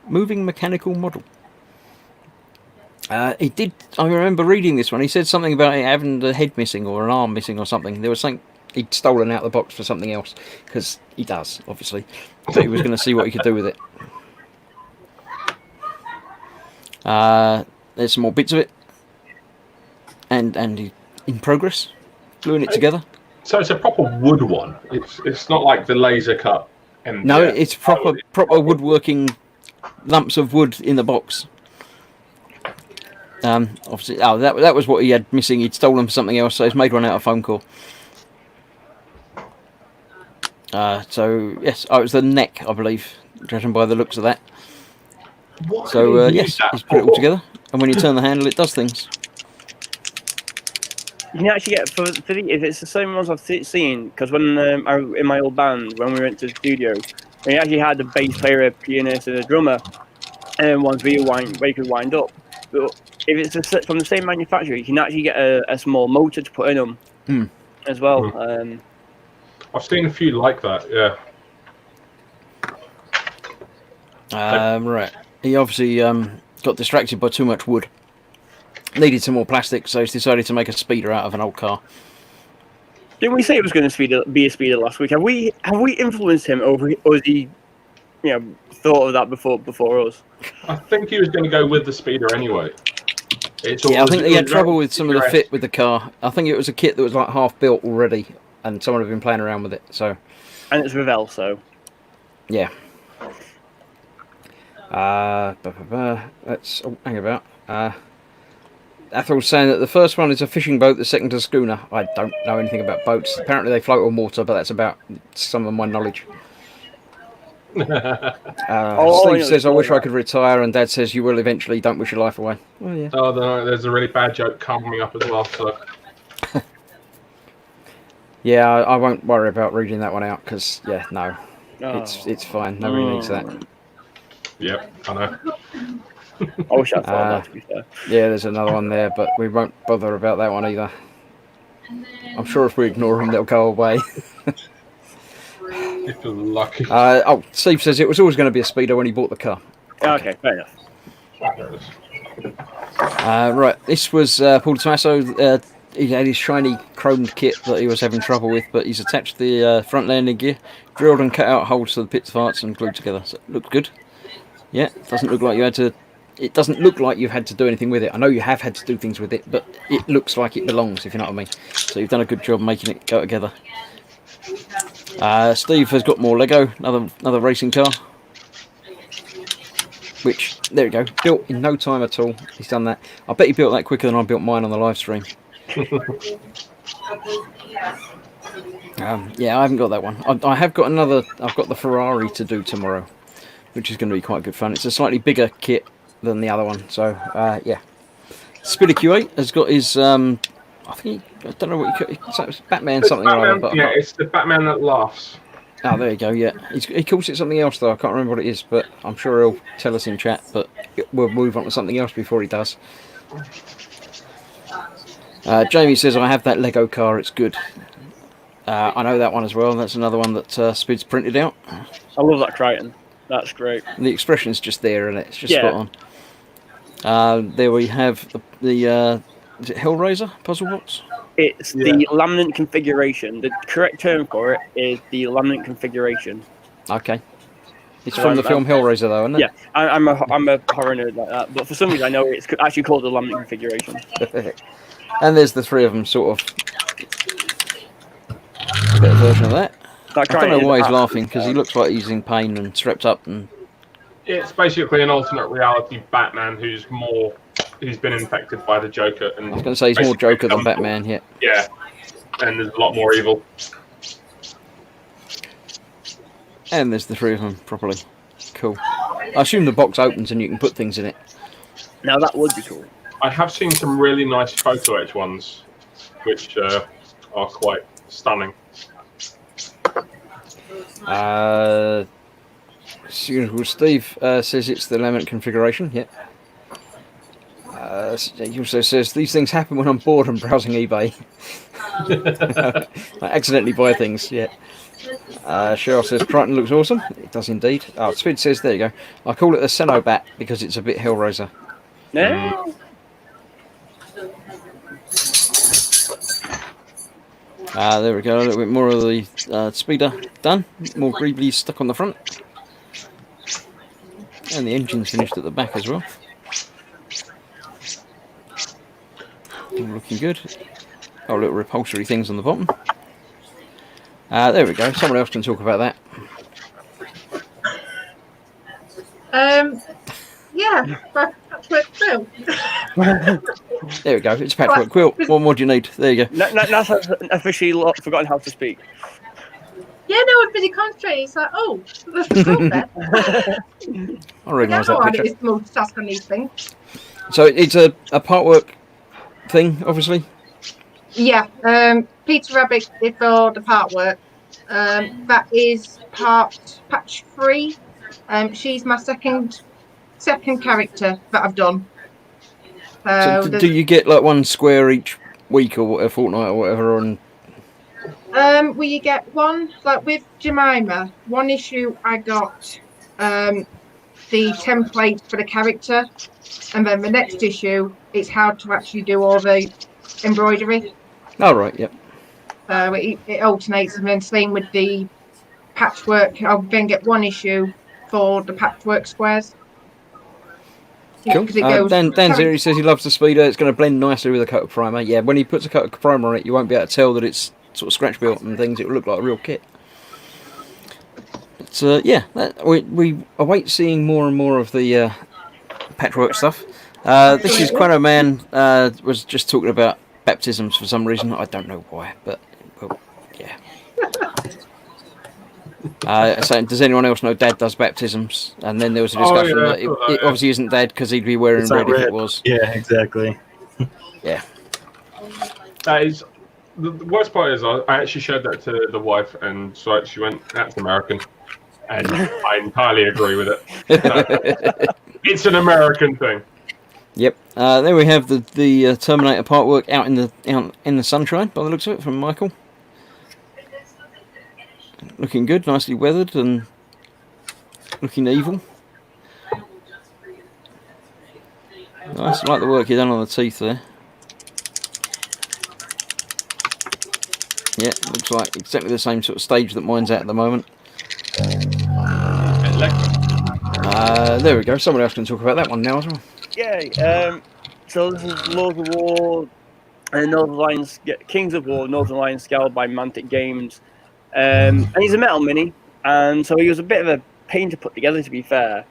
moving mechanical model. He did, I remember reading this one, he said something about it having the head missing or an arm missing or something. There was something he'd stolen out of the box for something else, because he does, obviously. So he was going to see what he could do with it. There's some more bits of it, and he's in progress, gluing it together. So it's a proper wood one. It's not like the laser cut. No, it's proper woodworking lumps of wood in the box. Obviously, that was what he had missing. He'd stolen something else, so he's made one out of a phone call. So yes, it was the neck, I believe, judging by the looks of that. What So did he yes, use that he's put it all for? together, and when you turn the handle, it does things. You can actually get if it's the same ones I've seen, because when in my old band when we went to the studio, we actually had a bass player, a pianist, and a drummer, and ones where you could wind up. But if it's from the same manufacturer, you can actually get a small motor to put in them as well. I've seen a few like that. Yeah. Right. He obviously got distracted by too much wood. Needed some more plastic, so he's decided to make a speeder out of an old car. Didn't we say it was going to be a speeder last week? Have we influenced him, or has he, thought of that before us? I think he was going to go with the speeder anyway. I think he had trouble with some of the fit with the car. I think it was a kit that was like half built already, and someone had been playing around with it. So, and it's Revell, so yeah. Let's hang about. Athel's saying that the first one is a fishing boat, the second is a schooner. I don't know anything about boats. Apparently they float on water, but that's about some of my knowledge. Steve says, I wish I could retire, and Dad says, you will eventually, don't wish your life away. Well, yeah. Oh, there's a really bad joke coming up as well. So. Yeah, I won't worry about reading that one out, because, yeah, no. It's fine. Nobody needs that. Yep, I know. I wish I thought that, to be fair. Yeah, there's another one there, but we won't bother about that one either. I'm sure if we ignore them, they'll go away. If you're lucky. Steve says it was always going to be a speeder when he bought the car. Okay, fair enough. Right, this was Paul Tommaso. He had his shiny chromed kit that he was having trouble with, but he's attached the front landing gear, drilled and cut out holes to the pits parts and glued together. So it looked good. Yeah, doesn't look like you had to. It doesn't look like you've had to do anything with it. I know you have had to do things with it, but it looks like it belongs, if you know what I mean. So you've done a good job making it go together. Steve has got more Lego, another racing car. Which, there we go, built in no time at all. He's done that. I bet he built that quicker than I built mine on the live stream. Yeah, I haven't got that one. I have got another. I've got the Ferrari to do tomorrow, which is going to be quite good fun. It's a slightly bigger kit than the other one, so yeah. Spidder Q8 has got his. I don't know what it's Batman It's something Batman, or other. But yeah, it's the Batman that laughs. Oh, there you go. Yeah, he calls it something else though. I can't remember what it is, but I'm sure he'll tell us in chat. But we'll move on to something else before he does. Jamie says I have that Lego car. It's good. I know that one as well. That's another one that Spid's printed out. I love that Crichton. That's great. The expression's just there, and it's just spot on. There we have the is it Hellraiser puzzle box? It's the laminate configuration. The correct term for it is the laminate configuration. Okay. It's from the film Hellraiser, though, isn't it? Yeah, I'm a horror nerd like that, but for some reason I know it's actually called the laminate configuration. And there's the three of them, sort of. A better version of that. I don't know why he's laughing, because he looks like he's in pain and strapped up. And it's basically an alternate reality Batman who's been infected by the Joker. And I was going to say he's more Joker than Batman, yeah. Yeah, and there's a lot more evil. And there's the three of them properly. Cool. I assume the box opens and you can put things in it. Now that would be cool. I have seen some really nice photo etch ones, which are quite stunning. Steve says it's the laminate configuration. Yep. He also says these things happen when I'm bored and browsing eBay. I accidentally buy things. Yeah. Cheryl says Crichton looks awesome. It does indeed. Oh, Spid says there you go. I call it a Cenobat because it's a bit Hellraiser. No. There we go. A little bit more of the speeder done. More greeblies stuck on the front. And the engine's finished at the back as well. All looking good. Oh, little repulsory things on the bottom. There we go. Someone else can talk about that. Yeah, patchwork quilt. There we go. It's a patchwork quilt. What more do you need? There you go. That's officially forgotten how to speak. Yeah, no, I'm busy concentrating. It's like, oh, there's the quilt there. I recognise how that hard picture. it is to multitask on these things. So it's a part work thing, obviously. Yeah, Peter Rabbit did for the part work. That is patch 3. She's my second character that I've done. So do you get like one square each week or a fortnight or whatever? And well, you get one, like with Jemima, one issue I got the template for the character, and then the next issue it's how to actually do all the embroidery. oh right, yep. It alternates, and then same with the patchwork. I'll then get one issue for the patchwork squares. Cool. Because it goes. Dan's here. He says he loves the speeder. It's going to blend nicely with a coat of primer. Yeah, when he puts a coat of primer on it, you won't be able to tell that it's sort of scratch built and things. It will look like a real kit. So yeah, we await seeing more and more of the patchwork stuff. This is Quano Man was just talking about baptisms for some reason. I don't know why, but well, yeah. Saying, does anyone else know Dad does baptisms? And then there was a discussion that it obviously isn't Dad because he'd be wearing red if it was. Yeah, exactly. Yeah. That is the worst part is I actually showed that to the wife, and so she went, "That's American," and I entirely agree with it. It's an American thing. Yep. There we have the Terminator part work out in the sunshine by the looks of it from Michael. Looking good, nicely weathered and looking evil. Nice, I like the work you've done on the teeth there. Yeah, looks like exactly the same sort of stage that mine's at the moment. There we go, someone else can talk about that one now as well. Yeah, so this is Lords of War and Northern Lions, Kings of War, Northern Lions scaled by Mantic Games. And he's a metal mini, and so he was a bit of a pain to put together, to be fair.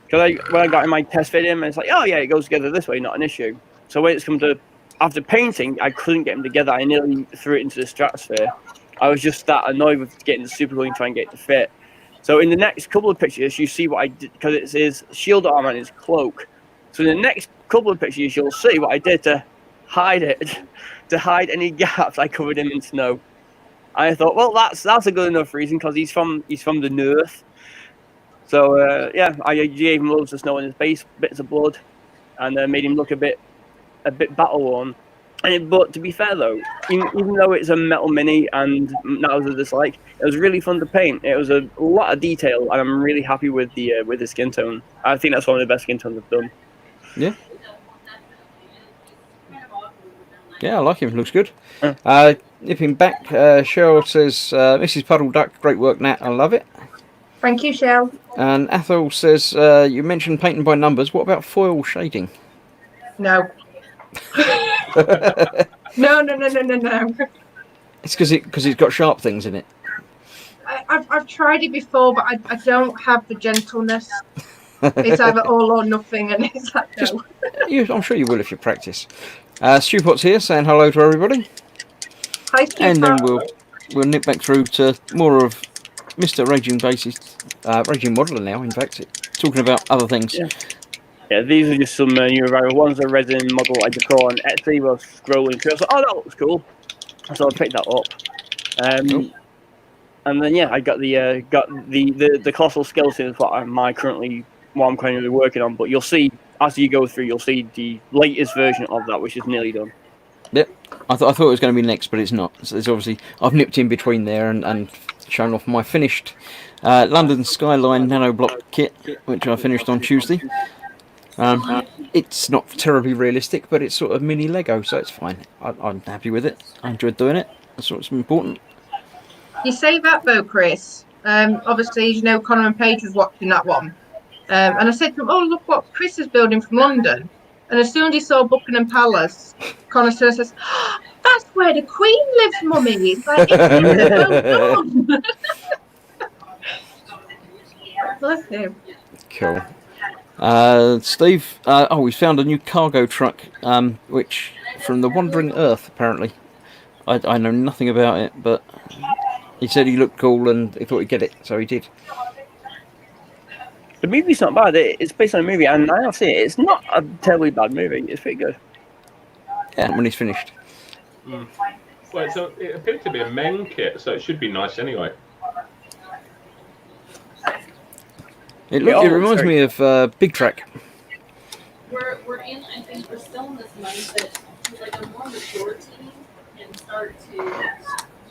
Because when I got in my test fit him, it's like, oh yeah, it goes together this way, not an issue. So when it's come to after painting, I couldn't get him together. I nearly threw it into the stratosphere. I was just that annoyed with getting the super glue and trying to get it to fit. So in the next couple of pictures, you see what I did, because it's his shield armor and his cloak. So in the next couple of pictures, you'll see what I did to hide it, to hide any gaps I covered him in snow. I thought, well, that's a good enough reason because he's from the north. So yeah, I gave him loads of snow on his base, bits of blood, and made him look a bit battle worn. But to be fair though, even though it's a metal mini and that was a dislike, it was really fun to paint. It was a lot of detail, and I'm really happy with the skin tone. I think that's one of the best skin tones I've done. Yeah. Yeah, I like him. Looks good. Nipping back, Cheryl says, Mrs. Puddle Duck, great work, Nat. I love it. Thank you, Shell. And Athol says, you mentioned painting by numbers. What about foil shading? No. No. It's because it's got sharp things in it. I've tried it before, but I don't have the gentleness. It's either all or nothing, and it's like no. I'm sure you will if you practice. Stewpot's here saying hello to everybody. Hi, Stewpot. And then we'll nip back through to more of Mr. Raging Bassist, Raging Modeler now, in fact, talking about other things. Yeah, these are just some new arrival ones. A resin model I just saw on Etsy. While scrolling through, I was like, oh, that looks cool. So I picked that up. Cool. And then yeah, I got the colossal skeleton is what I'm currently working on. But you'll see as you go through, you'll see the latest version of that, which is nearly done. Yep, I thought it was going to be next, but it's not. So it's obviously I've nipped in between there and shown off my finished London Skyline Nano Block kit, which I finished on Tuesday. It's not terribly realistic, but it's sort of mini Lego, so it's fine. I'm happy with it. I enjoyed doing it. That's what's important. You say that though, Chris. Obviously, you know, Connor and Paige was watching that one. And I said to him, oh, look what Chris is building from London. And as soon as he saw Buckingham Palace, Connor says, oh, that's where the Queen lives, Mummy. It's like, it's well done. Bless him. Cool. Steve, we found a new cargo truck, which from the Wandering Earth, apparently. I know nothing about it, but he said he looked cool and he thought he'd get it, so he did. The movie's not bad. It's based on a movie, and I'll say it's not a terribly bad movie. It's pretty good. Yeah, when he's finished. Well, it appeared to be a men kit, so it should be nice anyway. It reminds me of Big Track. We're in. I think we're still in this mindset. Like a more mature team can start to move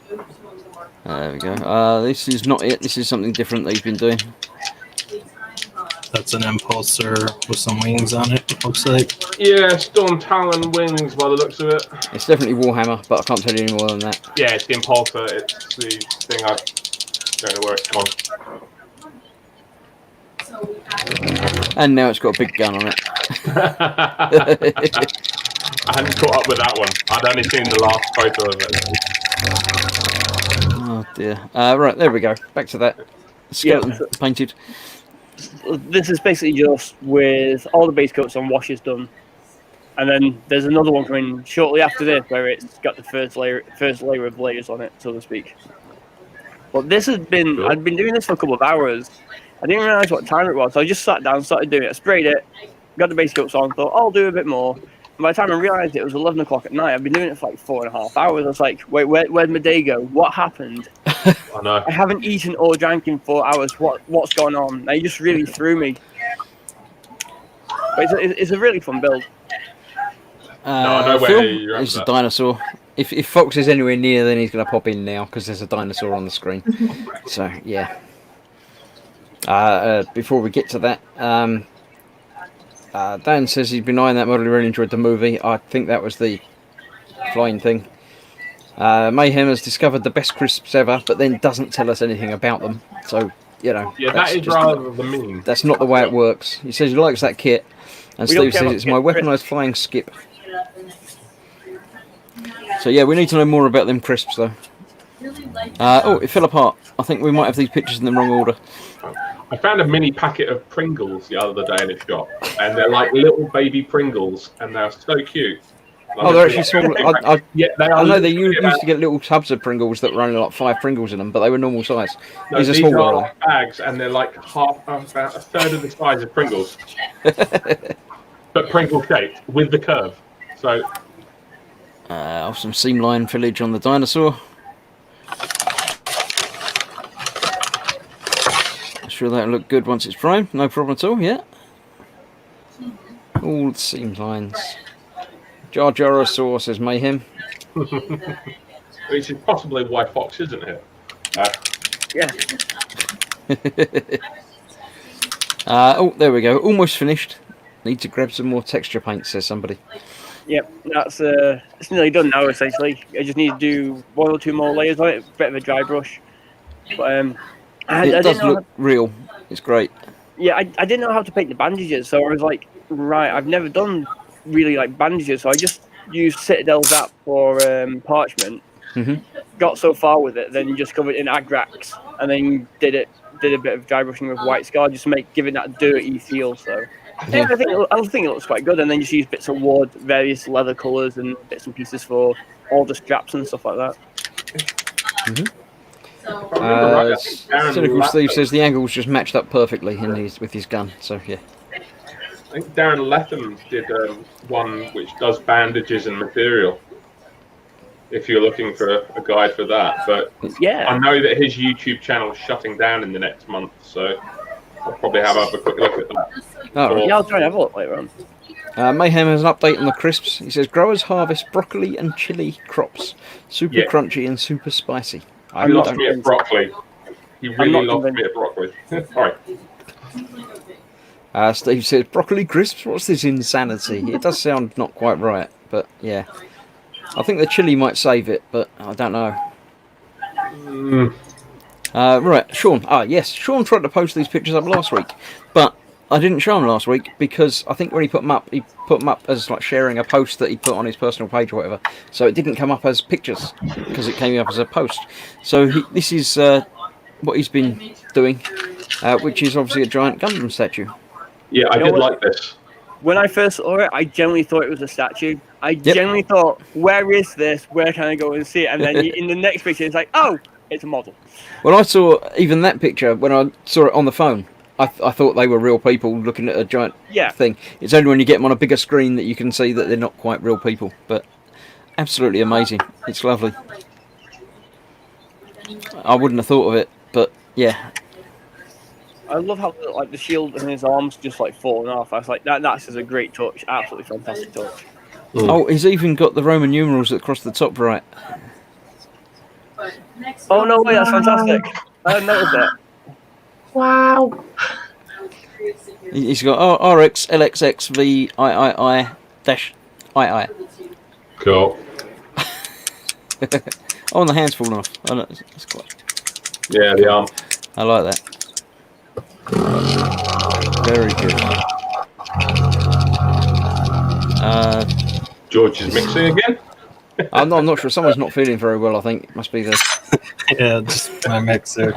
to the more. There we go. This is not it. This is something different that he's been doing. That's an impulsor with some wings on it, looks like. Yeah, Storm Talon wings by the looks of it. It's definitely Warhammer, but I can't tell you any more than that. Yeah, it's the impulsor. It's the thing I don't know where it's gone. And now it's got a big gun on it. I hadn't caught up with that one. I'd only seen the last photo of it. Oh dear. Right, there we go. Back to that. Skeleton painted. This is basically just with all the base coats and washes done, and then there's another one coming shortly after this where it's got the first layer of layers on it, so to speak. But this has been I'd been doing this for a couple of hours. I didn't realise what time it was, so I just sat down, started doing it. I sprayed it, got the base coats on, thought I'll do a bit more. And by the time I realised it was 11 o'clock at night, I've been doing it for like 4.5 hours. I was like, wait, where'd my day go? What happened? I know. I haven't eaten or drank in 4 hours. What's going on? They just really threw me. But it's a really fun build. I know where Phil, you're at it's a that. dinosaur. If Fox is anywhere near, then he's going to pop in now because there's a dinosaur on the screen. So yeah. Before we get to that, Dan says he's been eyeing that model. He really enjoyed the movie. I think that was the flying thing. Mayhem has discovered the best crisps ever, but then doesn't tell us anything about them. So you know, Yeah, that is rather the meme. that's not the way it works. He says he likes that kit, and We don't Steve care says about it's my kit, weaponised flying skip. So yeah, we need to know more about them crisps though. It fell apart. I think we might have these pictures in the wrong order. I found a mini packet of Pringles the other day in a shop, and they're like little baby Pringles, and they're so cute. Oh, they're actually small. Yeah, they are. I know they used literally to get little tubs of Pringles that were only like 5 Pringles in them, but they were normal size. No, These are these smaller. are One. like bags, and they're like about a third of the size of Pringles, but Pringle shaped with the curve. So Some seam line fillage on the dinosaur. Sure that'll look good once it's primed. No problem at all. Yeah. All the seam lines. Jar Jarosaur says Mayhem. which is possibly why Fox isn't here. Yeah. There we go. Almost finished. Need to grab some more texture paint, says somebody. Yep, that's it's nearly done now. Essentially, I just need to do 1 or 2 more layers on it. A bit of a dry brush, but I It does didn't know look real. It's great. I didn't know how to paint the bandages, so I was like, right, I've never done really like bandages, so I just used Citadel's app for parchment. Got so far with it, then just covered it in Agrax, and then did a bit of dry brushing with white scar, just to give it that dirty feel. So yeah, I think it looks quite good, and then just use bits of wood, various leather colours, and bits and pieces for all the straps and stuff like that. Cynical Steve says the angles just matched up perfectly with his gun. So yeah. I think Darren Letham did one which does bandages and material. If you're looking for a guide for that, but yeah, I know that his YouTube channel is shutting down in the next month, so I'll probably have a quick look at that. Oh, right. Yeah, I'll try and have a look later on. Mayhem has an update on the crisps. He says growers harvest broccoli and chili crops, super crunchy and super spicy. He lost me at broccoli. He really lost me at broccoli. All right. Steve says broccoli crisps. What's this insanity? It does sound not quite right, but yeah. I think the chili might save it, but I don't know. Right, Sean. Yes, Sean tried to post these pictures up last week, but I didn't show him last week because I think when he put them up as like sharing a post that he put on his personal page or whatever. So it didn't come up as pictures because it came up as a post. So this is what he's been doing, which is obviously a giant Gundam statue. Yeah, I You know did what? like this. When I first saw it, I genuinely thought it was a statue. I Yep. genuinely thought, where is this? Where can I go and see it? And then in the next picture, it's like, oh, it's a model. Well, I saw even that picture when I saw it on the phone. I thought they were real people looking at a giant Yeah. thing. It's only when you get them on a bigger screen that you can see that they're not quite real people. But absolutely amazing. It's lovely. I wouldn't have thought of it, but yeah. I love how like the shield and his arms just like falling off. I was like, that's just a great touch. Absolutely fantastic touch. Oh, he's even got the Roman numerals across the top right. Oh no way, that's fantastic. I didn't notice that. Wow. He's got RX LXX VIII dash II. Cool. Oh, and the hand's fallen off. Oh, no, that's quite. Yeah, the arm. I like that. Very good. George is mixing again. I'm not sure. Someone's not feeling very well. I think it must be the. Yeah, just my mixer.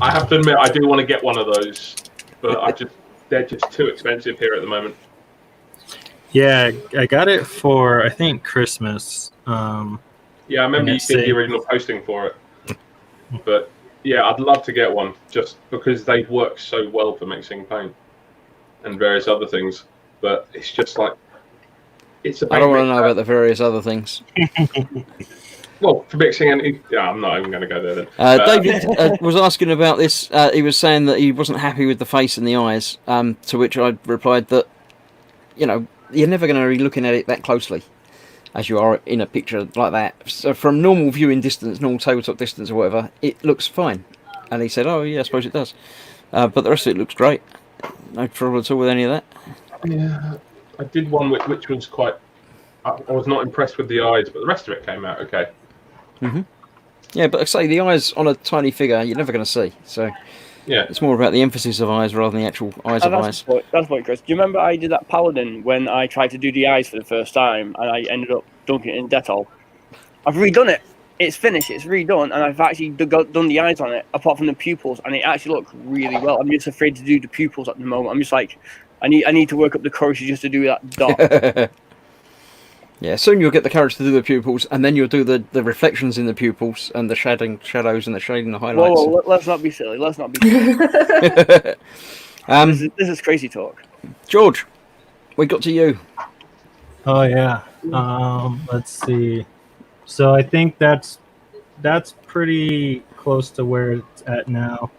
I have to admit, I do want to get one of those, but they're just too expensive here at the moment. Yeah, I got it for, I think, Christmas. Yeah, I remember you did the original posting for it. But yeah, I'd love to get one just because they work so well for mixing paint and various other things. But it's just like it's a. I don't want to know about the various other things. Well, for mixing and yeah, I'm not even going to go there then. David was asking about this. He was saying that he wasn't happy with the face and the eyes. To which I replied that, you know, you're never going to be looking at it that closely as you are in a picture like that. So from normal viewing distance, normal tabletop distance or whatever, it looks fine. And he said, oh yeah, I suppose it does. But the rest of it looks great. No trouble at all with any of that. Yeah, I did one which was quite. I was not impressed with the eyes, but the rest of it came out okay. Mm-hmm. Yeah, but I say the eyes on a tiny figure, you're never going to see. So yeah, it's more about the emphasis of eyes rather than the actual eyes of eyes. That's what, Chris. Do you remember I did that Paladin when I tried to do the eyes for the first time and I ended up dunking it in Dettol? I've redone it. It's finished. It's redone, and I've actually done the eyes on it, apart from the pupils, and it actually looks really well. I'm just afraid to do the pupils at the moment. I'm just like, I need to work up the courage just to do that dot. Yeah, soon you'll get the courage to do the pupils, and then you'll do the reflections in the pupils and the shadows and the shading, the highlights. Whoa, let's not be silly. Let's not be silly. This is crazy talk. George, we got to you. Oh yeah. Let's see. So I think that's pretty close to where it's at now.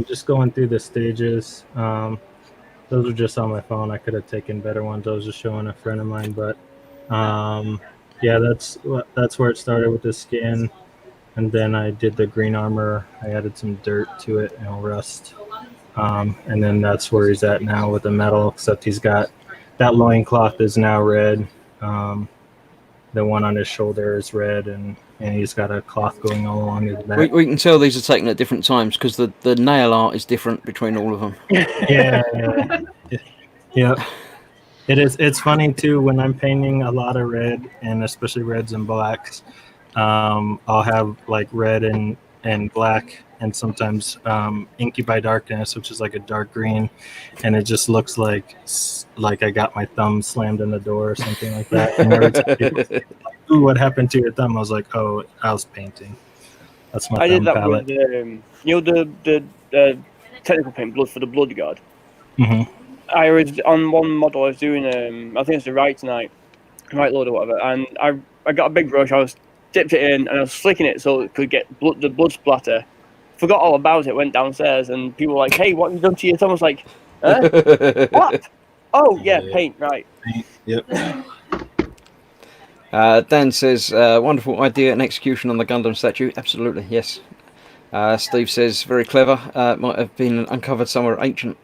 Just going through the stages. Those are just on my phone. I could have taken better ones. I was just showing a friend of mine, but yeah, that's where it started with the skin, and then I did the green armor. I added some dirt to it and rust, and then that's where he's at now with the metal. Except he's got that loincloth is now red. The one on his shoulder is red, and he's got a cloth going all along his back. We can tell these are taken at different times because the nail art is different between all of them. Yeah. It is. It's funny too when I'm painting a lot of red, and especially reds and blacks. I'll have like red and black, and sometimes inky by darkness, which is like a dark green, and it just looks like I got my thumb slammed in the door or something like that. And every time people say, like, "Ooh, what happened to your thumb?" I was like, "Oh, I was painting." That's my I thumb did that palette. with the technical paint blood for the blood god. Mm-hmm. I was on one model. I was doing I think it's the right load or whatever, and I got a big brush. I was dipped it in and I was flicking it so it could get the blood splatter. Forgot all about it. Went downstairs and people were like, "Hey, what have you done to your thumb?" I was like, "What? Oh yeah, paint, right." Yep. Dan says, wonderful idea and execution on the Gundam statue. Absolutely, yes. Steve says, very clever. Might have been uncovered somewhere ancient.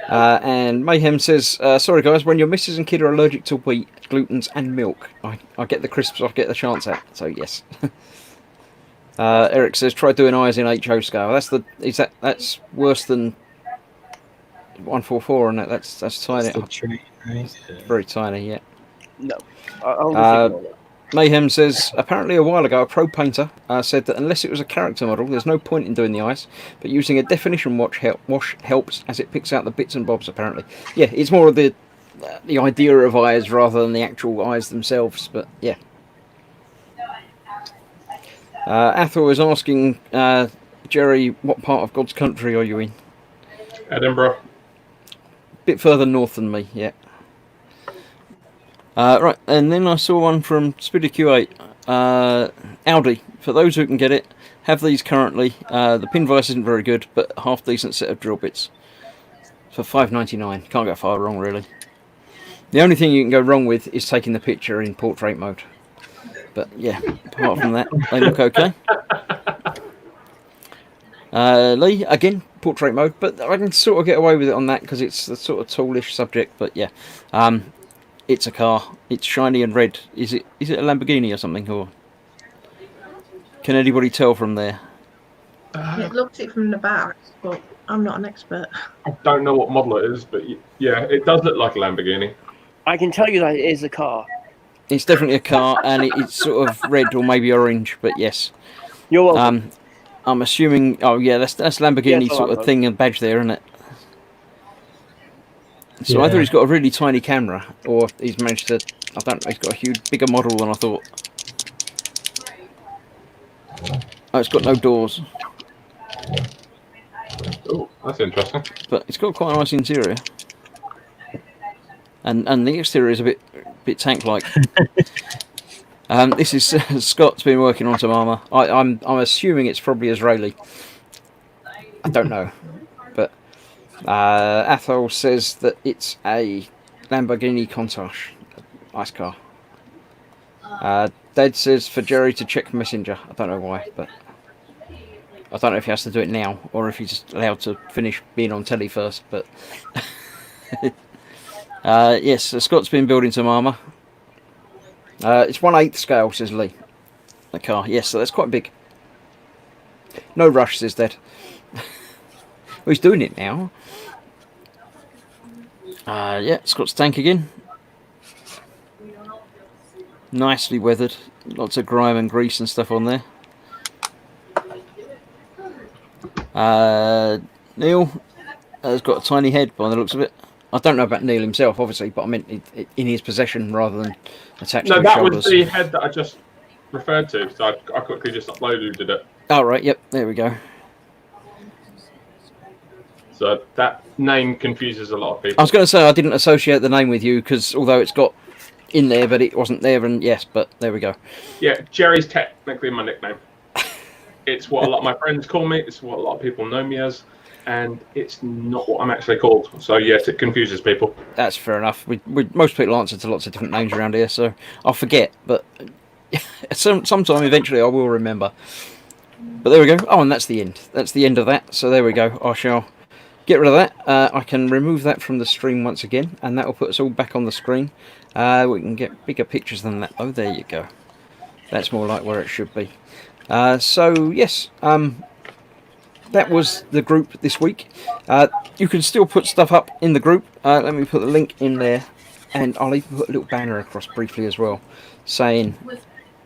And Mayhem says, sorry guys, when your missus and kid are allergic to wheat, glutens and milk, I get the crisps I get the chance at, so yes. Eric says, try doing eyes in HO scale. That's worse than 144, and that's tiny. That's the tree, right? Very tiny, yeah. No. Mayhem says, apparently a while ago a pro painter said that unless it was a character model, there's no point in doing the eyes, but using a definition wash helps as it picks out the bits and bobs, apparently. Yeah, it's more of the idea of eyes rather than the actual eyes themselves, but yeah. Athel is asking, Jerry, what part of God's country are you in? Edinburgh. Bit further north than me, yeah. Right, and then I saw one from Speedy Q8. Audi, for those who can get it, have these currently. The pin vise isn't very good, but a half decent set of drill bits for $5.99. Can't go far wrong, really. The only thing you can go wrong with is taking the picture in portrait mode. But yeah, apart from that, they look okay. Lee, again, portrait mode, but I can sort of get away with it on that because it's a sort of toolish subject. But yeah, it's a car. It's shiny and red. Is it a Lamborghini or something? Or can anybody tell from there? It looks it from the back, but I'm not an expert. I don't know what model it is, but yeah, it does look like a Lamborghini. I can tell you that it is a car. It's definitely a car, and it's sort of red or maybe orange. But yes, You're welcome. I'm assuming. Oh yeah, that's Lamborghini Yeah, sort of thing and badge there, isn't it? So Yeah. either he's got a really tiny camera, or he's managed to. I don't know. He's got a huge, bigger model than I thought. Oh, it's got no doors, Oh, that's interesting. but it's got quite a nice interior. And the exterior is a bit tank-like. This is Scott's been working on some armour. I'm assuming it's probably Israeli. I don't know, but Athol says that it's a Lamborghini Countach, nice car. Dad says for Jerry to check Messenger. I don't know why, but I don't know if he has to do it now or if he's allowed to finish being on telly first. But yes, so Scott's been building some armour. It's 1/8 scale, says Lee. The car, yes, so that's quite big. No rush, says Dad. Well, he's doing it now. Yeah, Scott's tank again. Nicely weathered. Lots of grime and grease and stuff on there. Neil has got a tiny head by the looks of it. I don't know about Neil himself, obviously, but I meant in his possession rather than attached to his shoulders. No, that was the head that I just referred to, so I quickly just uploaded it. Oh, right, yep, there we go. So that name confuses a lot of people. I was going to say I didn't associate the name with you, because although it's got in there, but it wasn't there, and yes, but there we go. Yeah, Jerry's technically my nickname. It's what a lot of my friends call me, it's what a lot of people know me as, and it's not what I'm actually called. So yes, it confuses people. That's fair enough. Most people answer to lots of different names around here, so I'll forget, but sometime eventually I will remember. But there we go. Oh, and that's the end. That's the end of that. So there we go. I shall get rid of that. I can remove that from the stream once again, and that will put us all back on the screen. We can get bigger pictures than that. Oh, there you go. That's more like where it should be. So yes, that was the group this week. You can still put stuff up in the group. Let me put the link in there, and I'll even put a little banner across briefly as well, saying,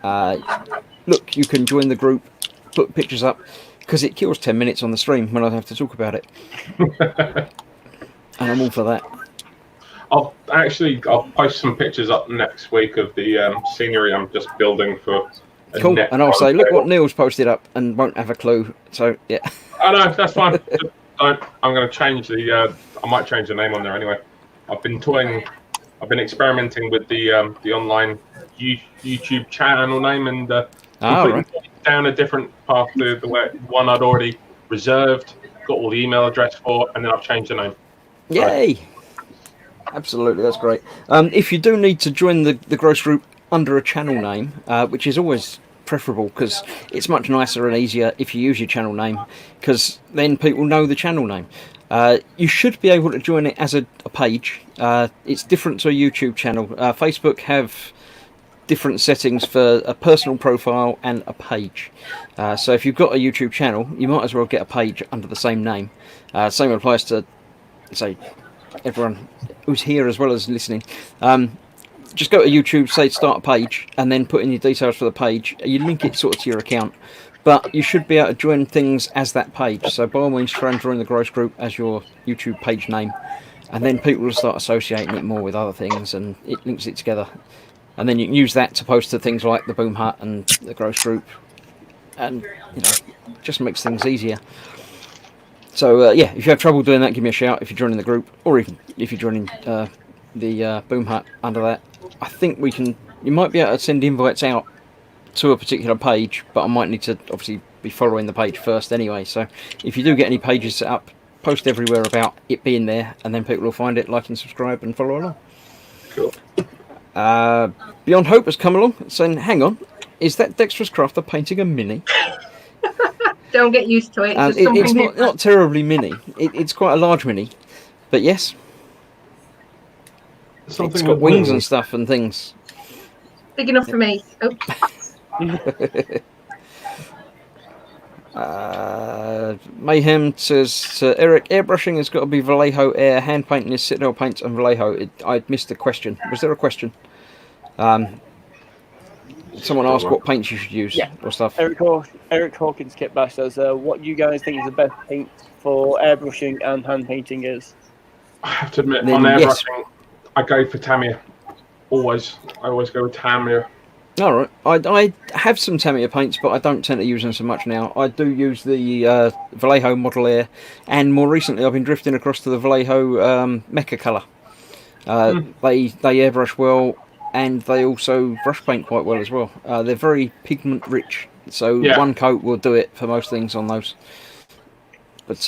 look, you can join the group, put pictures up, because it kills 10 minutes on the stream when I have to talk about it. And I'm all for that. I'll post some pictures up next week of the scenery I'm just building for. Cool, and I'll say, look what Neil's posted up, and won't have a clue. So yeah. Oh no, that's fine. Just don't. I'm going to change the. I might change the name on there anyway. I've been experimenting with the online YouTube channel name, and right. down a different path to the one I'd already reserved, got all the email address for, and then I've changed the name. Yay! Right. Absolutely, that's great. If you do need to join the Gross group under a channel name, which is always preferable, because it's much nicer and easier if you use your channel name, because then people know the channel name. You should be able to join it as a page. It's different to a YouTube channel. Facebook have different settings for a personal profile and a page. So if you've got a YouTube channel, you might as well get a page under the same name. Same applies to, say, everyone who's here as well as listening. just go to YouTube, say start a page, and then put in your details for the page. You link it sort of to your account, but you should be able to join things as that page. So by all means, try and join the Gross Group as your YouTube page name, and then people will start associating it more with other things, and it links it together. And then you can use that to post to things like the Boom Hut and the Gross Group, and just makes things easier. So yeah, if you have trouble doing that, give me a shout if you're joining the group, or even if you're joining the Boom Hut under that. I think you might be able to send invites out to a particular page, but I might need to obviously be following the page first anyway. So if you do get any pages set up, post everywhere about it being there, and then people will find it, like and subscribe, and follow along. Cool. Beyond Hope has come along saying, hang on, is that Dexterous Crafter painting a mini? Don't get used to it. It's not terribly mini. It's quite a large mini, but yes, Something it's got with wings and stuff and things. Big enough for me. Mayhem says, Eric, airbrushing has got to be Vallejo Air, hand painting is Citadel paints and Vallejo. I missed the question. Was there a question? Someone asked what paints you should use or stuff. Eric Hawkins Kit Bash says, what do you guys think is the best paint for airbrushing and hand painting is? I have to admit, on airbrushing, I go for Tamiya. I always go with Tamiya. All right, I have some Tamiya paints, but I don't tend to use them so much now. I do use the Vallejo Model Air, and more recently I've been drifting across to the Vallejo Mecha Colour. They airbrush well, and they also brush paint quite well as well. They're very pigment rich, so one coat will do it for most things on those. But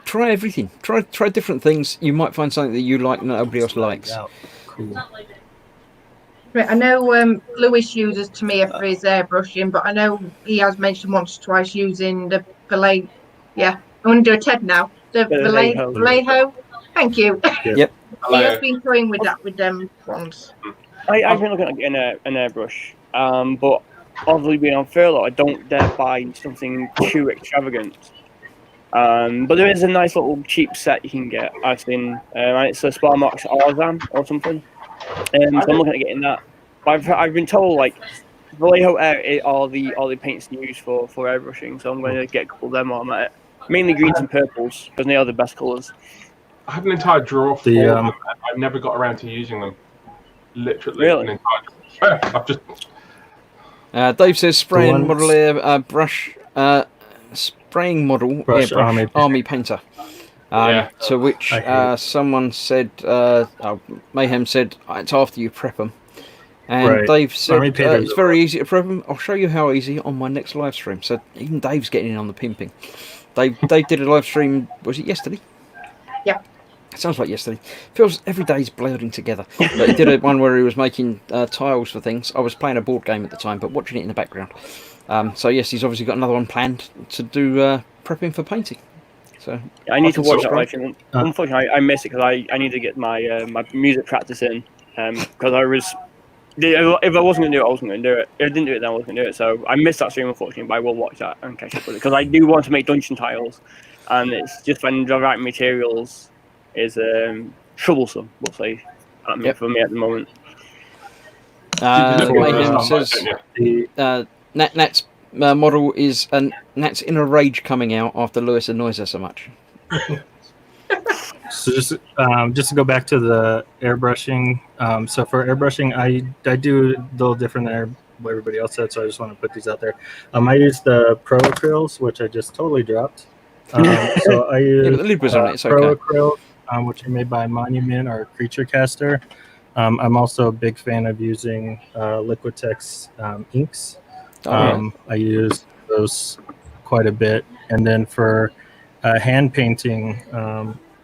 try everything. Try different things. You might find something that you like and nobody else likes. Cool. Right, I know Lewis uses Tamiya for his airbrushing, but I know he has mentioned once or twice using the Vallejo. Yeah, I'm going to do a TED now. The Vallejo. Thank you. Yep. He has been playing with that with them once. I've been looking at getting an airbrush, but obviously being on furlough, I don't dare buy something too extravagant. But there is a nice little cheap set you can get. I've seen, and it's a Sparmox Arzam or something. So I'm looking at getting that. But I've been told like Vallejo Air are the paints used for airbrushing, so I'm going to get a couple of them on that. Mainly greens and purples because they are the best colours. I have an entire drawer full of them. I've never got around to using them. Literally, really? an entire. I've just. Dave says spraying model air brush spraying model airbrush army painter. To which someone said, Mayhem said, it's after you prep them. And Dave said, it's very easy to prep them. I'll show you how easy on my next live stream. So even Dave's getting in on the pimping. Dave did a live stream, was it yesterday? Yeah. It sounds like yesterday. Feels every day's blurring together. But he did one where he was making tiles for things. I was playing a board game at the time, but watching it in the background. So yes, he's obviously got another one planned to do prepping for painting. So I need to watch that live stream. Unfortunately, I miss it because I need to get my my music practice in. Because if I wasn't going to do it, I wasn't going to do it. If I didn't do it, then I wasn't going to do it. So I missed that stream, unfortunately, but I will watch that and catch up with it. Because I do want to make dungeon tiles, and it's just finding the right materials is troublesome, we'll say, for me at the moment. Mayhem says Nat's model is Nat's in a rage coming out after Lewis annoys her so much. So just to go back to the airbrushing. So for airbrushing, I do a little different than what everybody else said. So I just want to put these out there. I use the Pro Acryls, which I just totally dropped. So I use the lid was on it. It's Pro okay. Acryls, which are made by Monument or Creature Caster. I'm also a big fan of using Liquitex inks. I use those quite a bit. And then for hand painting,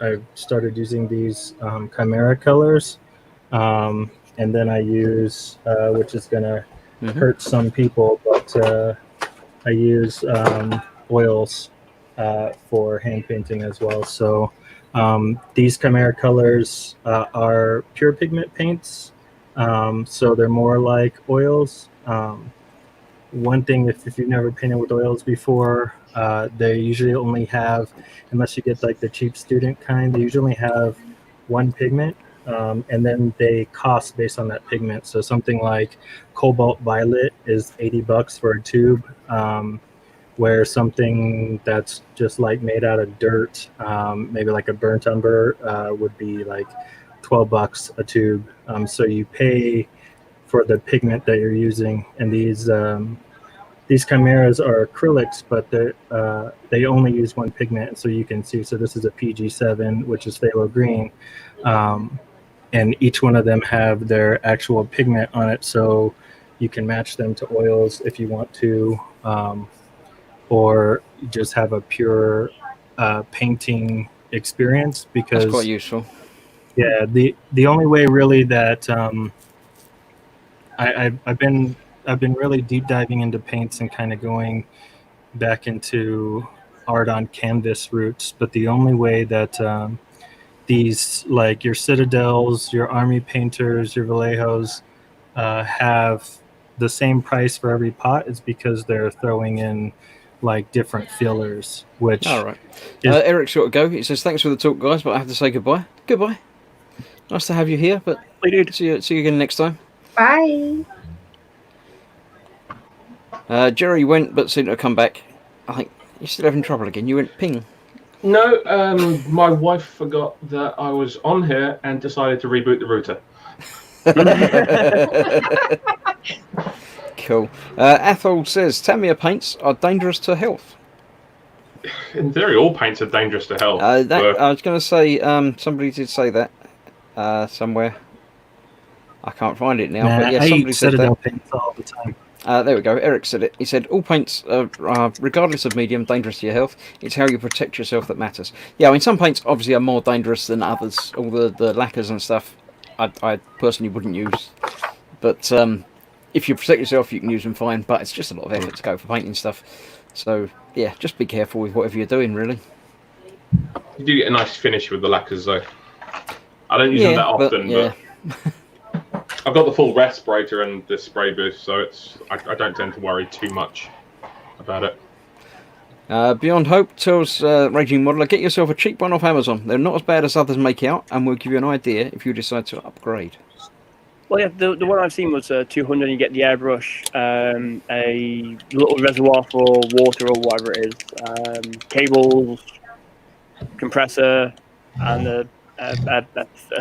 I started using these Chimera colors. And then I use, which is going to hurt some people, but I use oils for hand painting as well. So these Chimera colors are pure pigment paints. So they're more like oils. One thing, if you've never painted with oils before, they usually only have, unless you get like the cheap student kind, they usually have one pigment. and then they cost based on that pigment. So something like cobalt violet is $80 for a tube, where something that's just like made out of dirt, maybe like a burnt umber, would be like $12 a tube. So you pay for the pigment that you're using, and these chimeras are acrylics, but they only use one pigment, so you can see. So this is a PG7, which is phthalo green, and each one of them have their actual pigment on it, so you can match them to oils if you want to, or just have a pure painting experience. Because That's quite useful. yeah, the only way really that I've been really deep diving into paints and kind of going back into art on canvas roots, but the only way that these, like your Citadels, your Army Painters, your Vallejos, have the same price for every pot is because they're throwing in like different fillers, which All right. is- Eric's got to go. He says, thanks for the talk, guys, but I have to say goodbye. Goodbye. Nice to have you here, but see you again next time. Bye. Jerry went, but seemed to come back. I think you're still having trouble again. You went ping. No, my wife forgot that I was on here and decided to reboot the router. Cool. Athol says, Tamiya paints are dangerous to health. In theory, all paints are dangerous to health. I was going to say, somebody did say that somewhere. I can't find it now, but yeah, I somebody eat said Citadel that. paints all the time. There we go. Eric said it. He said, all paints are, regardless of medium, dangerous to your health. It's how you protect yourself that matters. Yeah, I mean, some paints obviously are more dangerous than others. All the lacquers and stuff, I personally wouldn't use. But if you protect yourself, you can use them fine. But it's just a lot of effort to go for painting stuff. So, yeah, just be careful with whatever you're doing, really. You do get a nice finish with the lacquers, though. I don't use them that often, but I've got the full respirator and the spray booth, so I don't tend to worry too much about it. Beyond Hope tells Raging Modeler, get yourself a cheap one off Amazon. They're not as bad as others make out, and we'll give you an idea if you decide to upgrade. Well, yeah, the one I've seen was 200. You get the airbrush, a little reservoir for water or whatever it is, cables, compressor, and a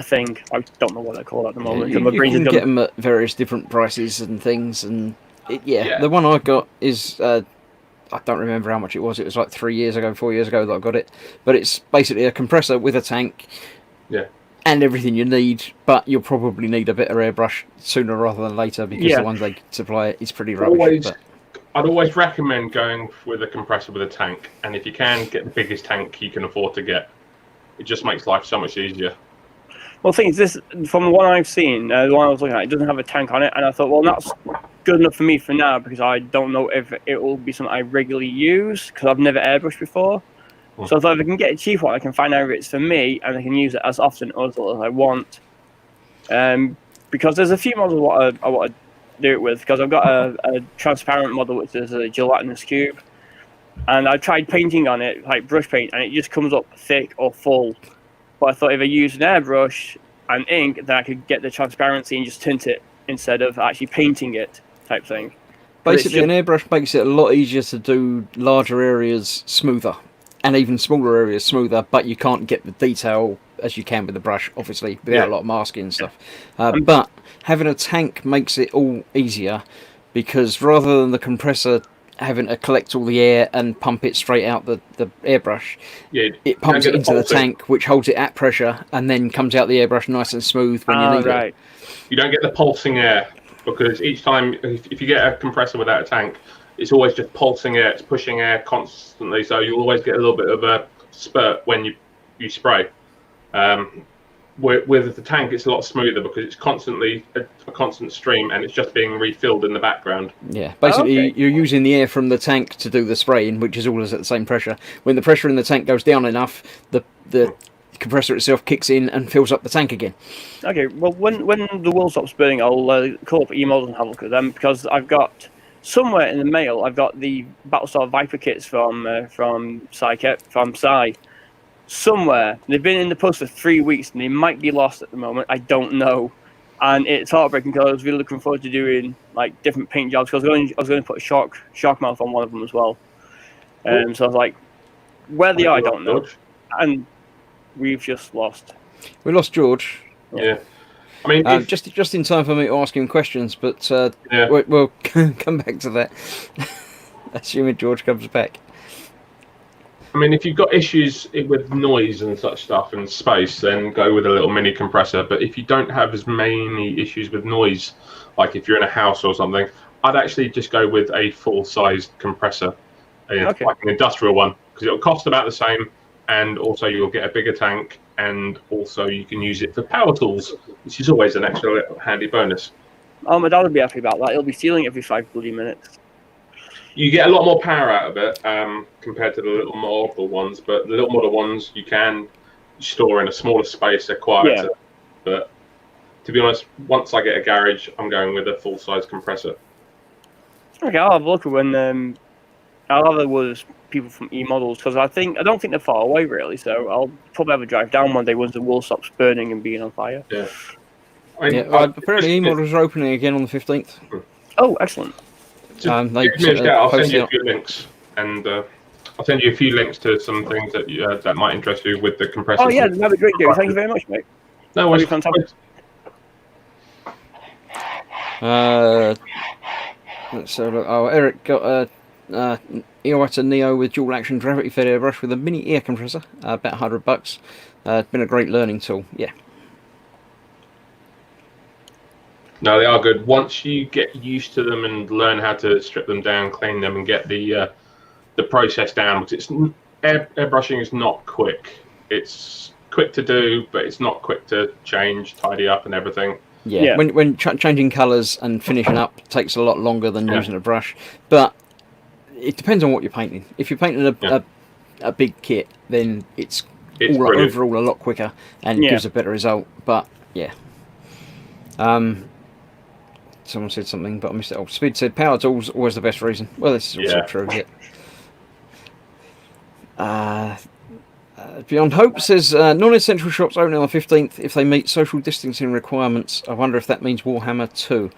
thing. I don't know what they're called at the moment. You can get them at various different prices and things, and the one I got is I don't remember how much it was. It was like 4 years ago that I got it, but it's basically a compressor with a tank. Yeah. And everything you need, but you'll probably need a better airbrush sooner rather than later because the ones they supply is pretty rubbish. I'd always recommend going with a compressor with a tank, and if you can, get the biggest tank you can afford to get. It just makes life so much easier. Well, the thing is, this, from the one I've seen, the one I was looking at, it doesn't have a tank on it, and I thought, well, that's good enough for me for now because I don't know if it will be something I regularly use because I've never airbrushed before. So I thought if I can get a cheap one, I can find out if it's for me, and I can use it as often as I want. Because there's a few models I want to do it with, because I've got a transparent model, which is a gelatinous cube, and I tried painting on it, like brush paint, and it just comes up thick or full. But I thought if I used an airbrush and ink, then I could get the transparency and just tint it instead of actually painting it, type thing. Basically, an airbrush makes it a lot easier to do larger areas smoother. And even smaller areas smoother, but you can't get the detail as you can with the brush, obviously, without a lot of masking and stuff. But having a tank makes it all easier because rather than the compressor having to collect all the air and pump it straight out the airbrush, it pumps it into the tank, which holds it at pressure, and then comes out the airbrush nice and smooth when you need it. You don't get the pulsing air because each time, if you get a compressor without a tank, it's always just pulsing air, it's pushing air constantly, so you always get a little bit of a spurt when you spray. With the tank, it's a lot smoother because it's constantly a constant stream and it's just being refilled in the background. Yeah, basically you're using the air from the tank to do the spraying, which is always at the same pressure. When the pressure in the tank goes down enough, the compressor itself kicks in and fills up the tank again. Okay, well, when the world stops burning, I'll call up emails and have a look at them, because I've got... Somewhere in the mail, I've got the Battlestar Viper kits from Psy. somewhere. They've been in the post for 3 weeks and they might be lost at the moment. I don't know. And it's heartbreaking because I was really looking forward to doing like different paint jobs. Because I was going to put a shark mouth on one of them as well. So I was like, where they are, I don't know. And we've just lost. We lost George. Yeah. I mean, just in time for me to ask him questions, but we'll come back to that. Assuming George comes back. I mean, if you've got issues with noise and such stuff and space, then go with a little mini compressor. But if you don't have as many issues with noise, like if you're in a house or something, I'd actually just go with a full-sized compressor, like an industrial one, because it'll cost about the same, and also you'll get a bigger tank, and also you can use it for power tools, which is always an extra little handy bonus. Oh, my dad would be happy about that. He'll be stealing every 5 bloody minutes. You get a lot more power out of it compared to the little model ones, but the little model ones you can store in a smaller space. They're quieter. Yeah. But to be honest, once I get a garage, I'm going with a full-size compressor. Okay, I'll have a look at when I'll have a word with people from E-Models, because I don't think they're far away really. So I'll probably have a drive down one day once the wool stops burning and being on fire. Yeah. Apparently E-Models are opening again on the 15th. Oh, excellent. I'll send you a few links, and I'll send you a few links to some things that that might interest you with the compressor. Oh yeah, that'd be great, Gary. Thank you very much, mate. No worries. Fantastic. So look, Eric got a Iwata Neo with dual action gravity fed airbrush with a mini air compressor, about $100. It's been a great learning tool. Yeah. No, they are good. Once you get used to them and learn how to strip them down, clean them, and get the process down, because airbrushing is not quick. It's quick to do, but it's not quick to change, tidy up, and everything. Yeah. When changing colours and finishing up takes a lot longer than using a brush, but it depends on what you're painting. If you're painting a big kit, then it's overall a lot quicker and gives a better result. But yeah. Someone said something, but I missed it. Oh, Speed said power tools always the best reason. Well, this is also true. Yeah. Beyond Hope says non-essential shops open on the 15th if they meet social distancing requirements. I wonder if that means Warhammer 2.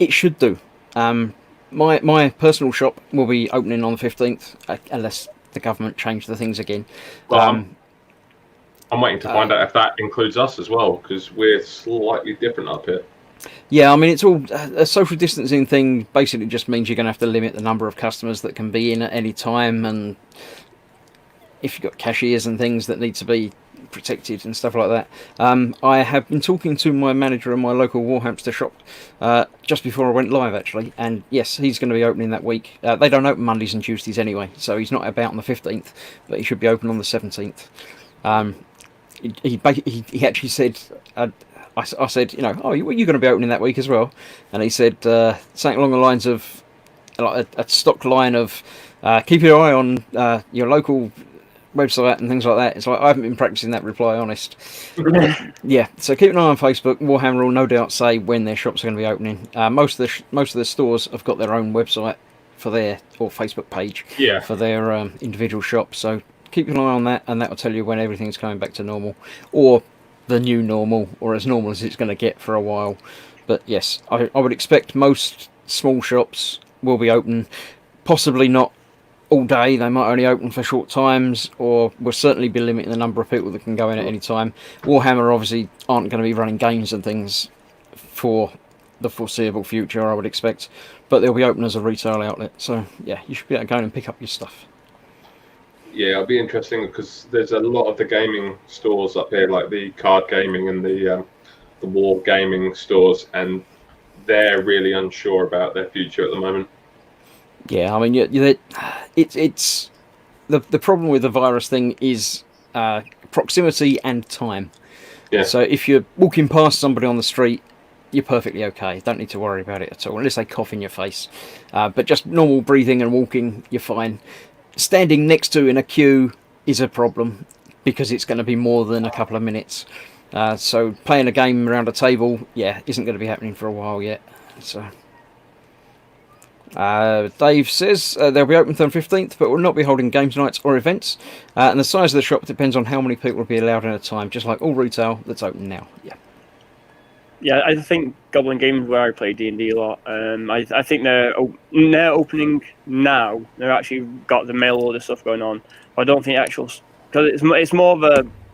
It should do. My personal shop will be opening on the 15th unless the government change the things again. Well, I'm waiting to find out if that includes us as well, because we're slightly different up here. Yeah, I mean, it's all a social distancing thing. Basically, just means you're going to have to limit the number of customers that can be in at any time, and if you've got cashiers and things that need to be protected and stuff like that. I have been talking to my manager in my local Warhamster shop just before I went live, actually, and yes, he's going to be opening that week. They don't open Mondays and Tuesdays anyway, so he's not about on the 15th, but he should be open on the 17th. He actually said, I said, you know, oh, you're going to be opening that week as well, and he said something along the lines of like a stock line of keep your eye on your local website and things like that. It's like I haven't been practicing that reply, honest. Yeah, so keep an eye on Facebook. Warhammer will no doubt say when their shops are going to be opening. Most of the stores have got their own website for their Facebook page for their individual shops. So keep an eye on that, and that will tell you when everything's coming back to normal, or the new normal, or as normal as it's going to get for a while. But yes, I would expect most small shops will be open, possibly not all day. They might only open for short times, or will certainly be limiting the number of people that can go in at any time. Warhammer obviously aren't going to be running games and things for the foreseeable future, I would expect, but they'll be open as a retail outlet. So yeah, you should be able to go in and pick up your stuff. Yeah, it'll be interesting because there's a lot of the gaming stores up here, like the card gaming and the war gaming stores, and they're really unsure about their future at the moment. Yeah, I mean, it's the problem with the virus thing is proximity and time. Yeah. So if you're walking past somebody on the street, you're perfectly okay. Don't need to worry about it at all, unless they cough in your face. But just normal breathing and walking, you're fine. Standing next to in a queue is a problem because it's going to be more than a couple of minutes. So playing a game around a table, isn't going to be happening for a while yet. So Dave says they'll be open on the 15th, but will not be holding games nights or events. And the size of the shop depends on how many people will be allowed at a time, just like all retail that's open now. Yeah. Yeah, I think Goblin Games, where I play D&D a lot, I think they're opening now. They've actually got the mail order stuff going on. But I don't think because it's more of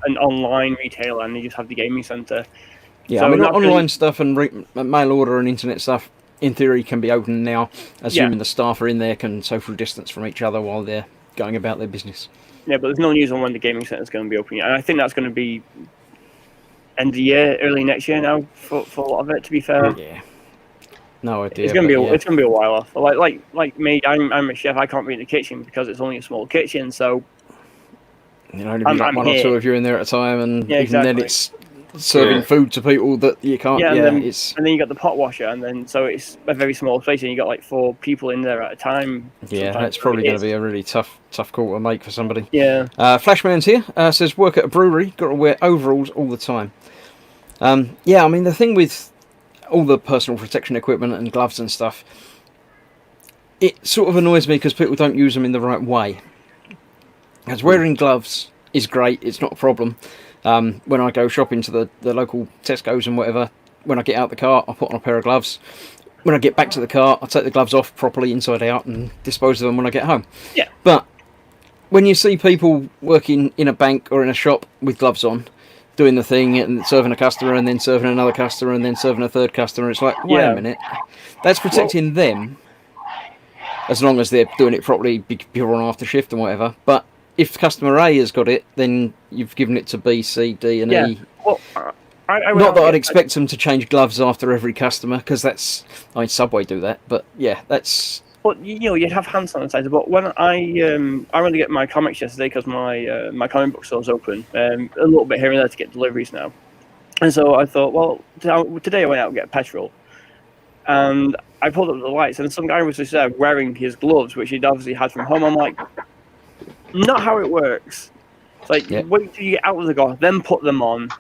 an online retailer, and they just have the gaming centre. Yeah, So I mean, not online really- stuff and mail order and internet stuff, in theory, can be open now, assuming the staff are in there, can social distance from each other while they're going about their business. Yeah, but there's no news on when the gaming centre is going to be opening. And I think that's going to be end of the year, early next year now for a lot of it. To be fair, Yeah. No idea. it's going to be but it's going to be a while off. Like me, I'm a chef. I can't be in the kitchen because it's only a small kitchen. So you know, only be like I'm one or here. two of you in there at a time, and Yeah, even then exactly. it's serving food to people that you can't. Yeah, Yeah, and then, it's and then you got the pot washer, and then so it's a very small space, and you got like 4 people in there at a time. yeah, sometimes. that's probably going to It's- be a really tough call to make for somebody. Yeah, Flashman's here, says work at a brewery, got to wear overalls all the time. Yeah, I mean, the thing with all the personal protection equipment and gloves and stuff, it sort of annoys me because people don't use them in the right way. As wearing gloves is great, it's not a problem. When I go shopping to the local Tesco's and whatever, when I get out the car, I put on a pair of gloves. When I get back to the car, I take the gloves off properly inside out and dispose of them when I get home. Yeah. But when you see people working in a bank or in a shop with gloves on, doing the thing and serving a customer and then serving another customer and then serving a third customer, it's like, wait a minute, that's protecting them as long as they're doing it properly before and after shift and whatever. But if customer A has got it, then you've given it to B, C, D and E. Well, I Not that I'd expect them to change gloves after every customer, because I mean, Subway do that, but yeah, that's... But you'd have hand sanitizer. But when I went to get my comics yesterday because my comic book store's open, a little bit here and there to get deliveries now, and so I thought, well, today I went out and get petrol, and I pulled up the lights, and some guy was just there wearing his gloves, which he'd obviously had from home. I'm like, not how it works. It's like wait till you get out of the car, then put them on.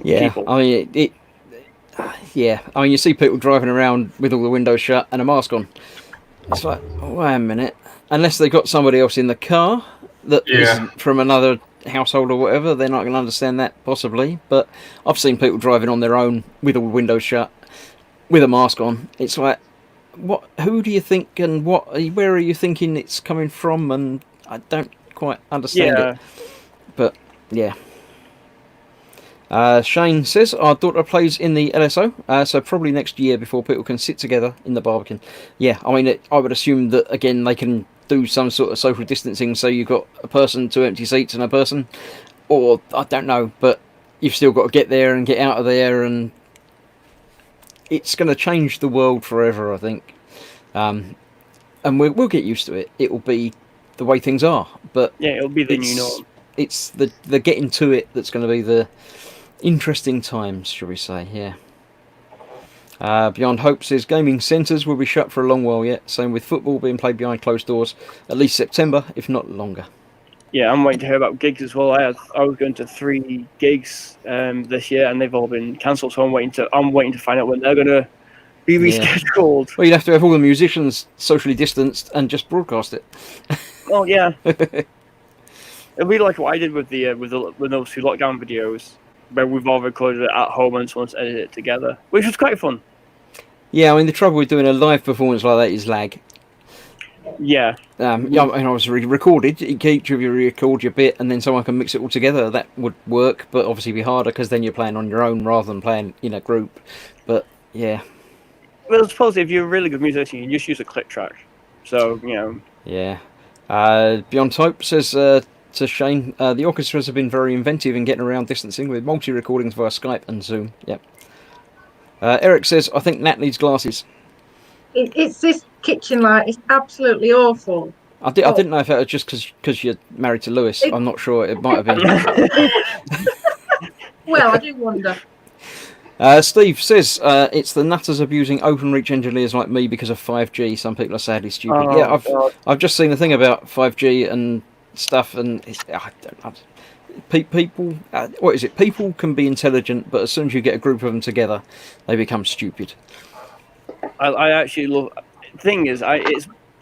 Yeah, People. I mean, yeah, I mean, you see people driving around with all the windows shut and a mask on. It's like, wait a minute. Unless they've got somebody else in the car that isn't from another household or whatever, they're not going to understand that, possibly. But I've seen people driving on their own with all the windows shut, with a mask on. It's like, what? Who do you think and where are you thinking it's coming from? And I don't quite understand it. But, yeah. Shane says our daughter plays in the LSO, so probably next year before people can sit together in the Barbican. Yeah, I mean, I would assume that again they can do some sort of social distancing, so you've got a person, 2 empty seats, and a person, or I don't know, but you've still got to get there and get out of there, and it's going to change the world forever, I think. And we'll get used to it. It will be the way things are, but yeah, it'll be the new norm. It's the getting to it that's going to be the interesting times, shall we say, yeah. Beyond Hope says gaming centres will be shut for a long while yet. Same with football being played behind closed doors, at least September, if not longer. Yeah, I'm waiting to hear about gigs as well. I was going to 3 gigs this year, and they've all been cancelled. So I'm waiting to find out when they're going to be rescheduled. Well, you'd have to have all the musicians socially distanced and just broadcast it. Well, yeah. It'll be like what I did with those 2 lockdown videos, where we've all recorded it at home and someone's edited it together, which was quite fun. Yeah, I mean, the trouble with doing a live performance like that is lag. Yeah. And obviously recorded, each of you record your bit and then someone can mix it all together. That would work, but obviously be harder because then you're playing on your own rather than playing in a group. But, yeah. Well, I suppose if you're a really good musician, you can just use a click track. So, Yeah. Beyond Hope says... to Shane, the orchestras have been very inventive in getting around distancing with multi-recordings via Skype and Zoom. Yep. Eric says, I think Nat needs glasses. It's this kitchen light. It's absolutely awful. I didn't know if it was just because you're married to Lewis. I'm not sure. It might have been. Well, I do wonder. Steve says, it's the nutters abusing OpenReach engineers like me because of 5G. Some people are sadly stupid. I've just seen a thing about 5G and stuff, and people, what is it? People can be intelligent, but as soon as you get a group of them together, they become stupid. I actually love. Thing is, I've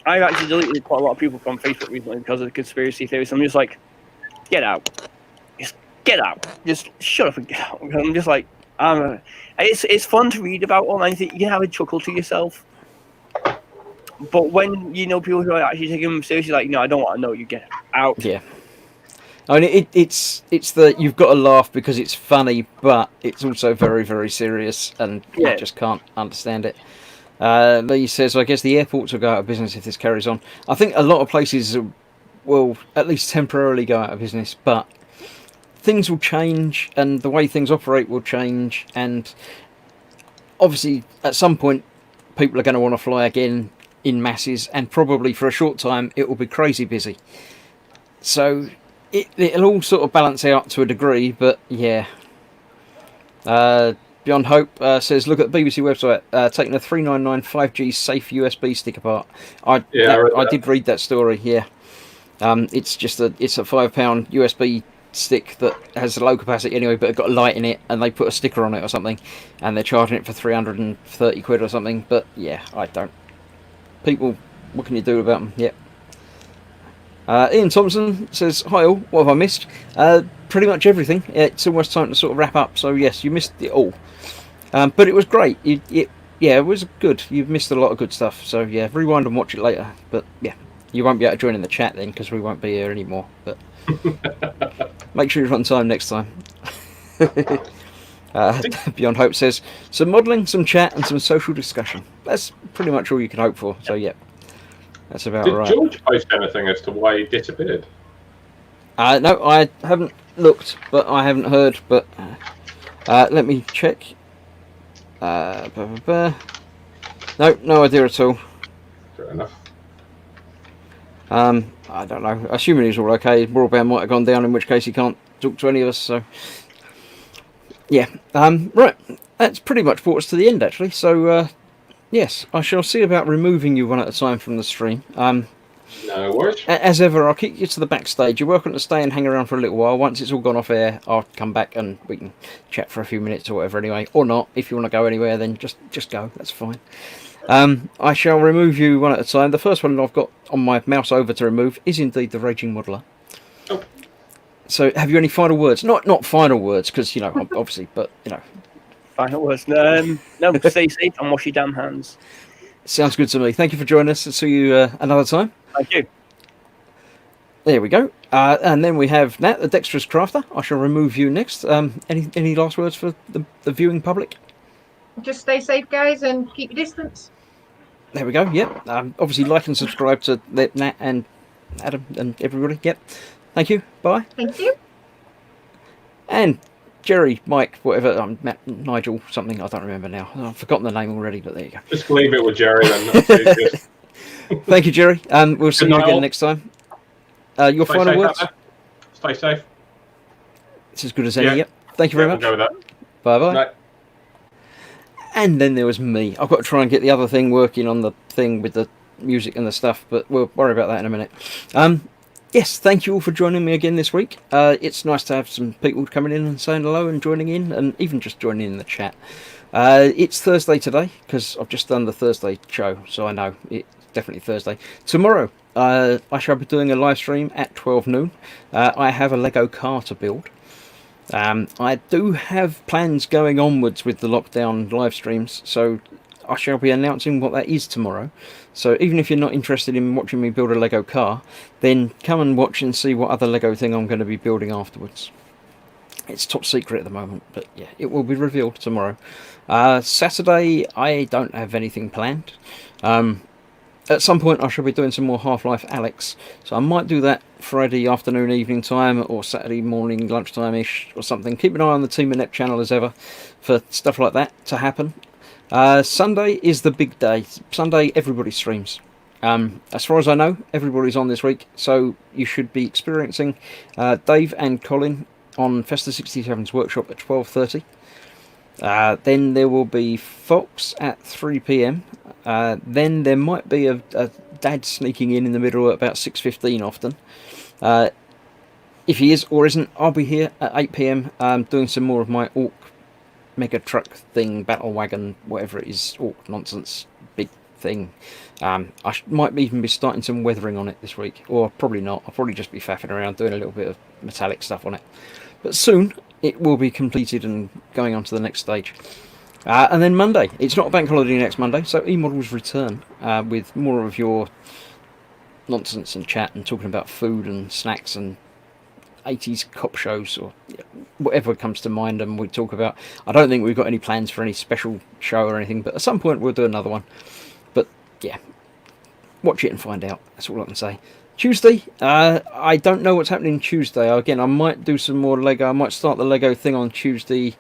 actually deleted quite a lot of people from Facebook recently because of the conspiracy theories. I'm just like, get out, just get out, just shut up and get out. I'm just like, it's fun to read about all, and you can have a chuckle to yourself. But when you know people who are actually taking them seriously, like, no, I don't want to know. You get out. Yeah. I mean, it's the you've got to laugh because it's funny, but it's also very, very serious, and you just can't understand it. Lee says, I guess the airports will go out of business if this carries on. I think a lot of places will at least temporarily go out of business, but things will change and the way things operate will change, and obviously at some point people are going to want to fly again in masses, and probably for a short time it will be crazy busy. So it'll all sort of balance out to a degree, but yeah. Beyond Hope says, look at the BBC website, taking a 399 5G safe USB stick apart. I did read that story, yeah. It's just it's a £5 USB stick that has a low capacity anyway, but it's got a light in it, and they put a sticker on it or something, and they're charging it for 330 quid or something, but yeah, I don't. People, what can you do about them? Yep. Ian Thompson says, hi all, what have I missed? Pretty much everything. It's almost time to sort of wrap up, so yes, you missed it all. But it was great. It was good. You've missed a lot of good stuff, so yeah, rewind and watch it later. But yeah, you won't be able to join in the chat then, because we won't be here anymore. But make sure you're on time next time. Beyond Hope says, some modelling, some chat, and some social discussion. That's pretty much all you can hope for, so yeah. That's about right. Did George post anything as to why he disappeared? No, I haven't looked, but I haven't heard. But let me check. No idea at all. Fair enough. I don't know. Assuming he's all okay. Broadband might have gone down, in which case he can't talk to any of us. So yeah. Right. That's pretty much brought us to the end, actually. So. Yes, I shall see about removing you one at a time from the stream. No worries. As ever, I'll kick you to the backstage. You're welcome to stay and hang around for a little while. Once it's all gone off air, I'll come back and we can chat for a few minutes or whatever anyway. Or not. If you want to go anywhere, then just go. That's fine. I shall remove you one at a time. The first one I've got on my mouse over to remove is indeed the Raging Modeler. Oh. So, have you any final words? Not final words, because, you know, obviously, but, you know. Final words. No, stay safe and wash your damn hands. Sounds good to me. Thank you for joining us. I'll see you another time. Thank you. There we go. And then we have Nat, the Dexterous Crafter. I shall remove you next. Any last words for the viewing public? Just stay safe, guys, and keep your distance. There we go. Yep. Obviously, like and subscribe to Nat and Adam and everybody. Yep. Thank you. Bye. Thank you. And Jerry, Mike, whatever, Matt, Nigel, something, I don't remember now. I've forgotten the name already, but there you go. Just leave it with Jerry then. Thank you, Jerry. We'll see you again next time. Your Stay final safe words? Stay safe. It's as good as any, Yeah. yep. Thank you very We'll much. go with that. Bye-bye. No. And then there was me. I've got to try and get the other thing working on the thing with the music and the stuff, but we'll worry about that in a minute. Yes, thank you all for joining me again this week. It's nice to have some people coming in and saying hello and joining in, and even just joining in the chat. It's Thursday today, because I've just done the Thursday show, so I know it's definitely Thursday. Tomorrow, I shall be doing a live stream at 12 noon. I have a Lego car to build. I do have plans going onwards with the lockdown live streams, so I shall be announcing what that is tomorrow. So even if you're not interested in watching me build a Lego car, then come and watch and see what other Lego thing I'm going to be building afterwards. It's top secret at the moment, but yeah, it will be revealed tomorrow. Saturday, I don't have anything planned. At some point I shall be doing some more Half-Life Alyx, so I might do that Friday afternoon, evening time, or Saturday morning, lunchtime-ish, or something. Keep an eye on the Team Inept channel as ever for stuff like that to happen. Sunday is the big day. Sunday, everybody streams. As far as I know, everybody's on this week, so you should be experiencing Dave and Colin on Festa 67's workshop at 12:30. Then there will be Fox at 3 PM. Then there might be a dad sneaking in the middle at about 6:15 often. If he is or isn't, I'll be here at 8 PM doing some more of my Orc mega truck thing, battle wagon, whatever it is, Orc nonsense thing. Might even be starting some weathering on it this week, or probably not. I'll probably just be faffing around doing a little bit of metallic stuff on it. But soon it will be completed and going on to the next stage. And then Monday, it's not a bank holiday next Monday, so eModels return with more of your nonsense and chat and talking about food and snacks and 80s cop shows or whatever comes to mind, and we talk about. I don't think we've got any plans for any special show or anything, but at some point we'll do another one. But yeah, watch it and find out. That's all I can say. Tuesday, I don't know what's happening Tuesday. Again, I might do some more Lego. I might start the Lego thing on Tuesday.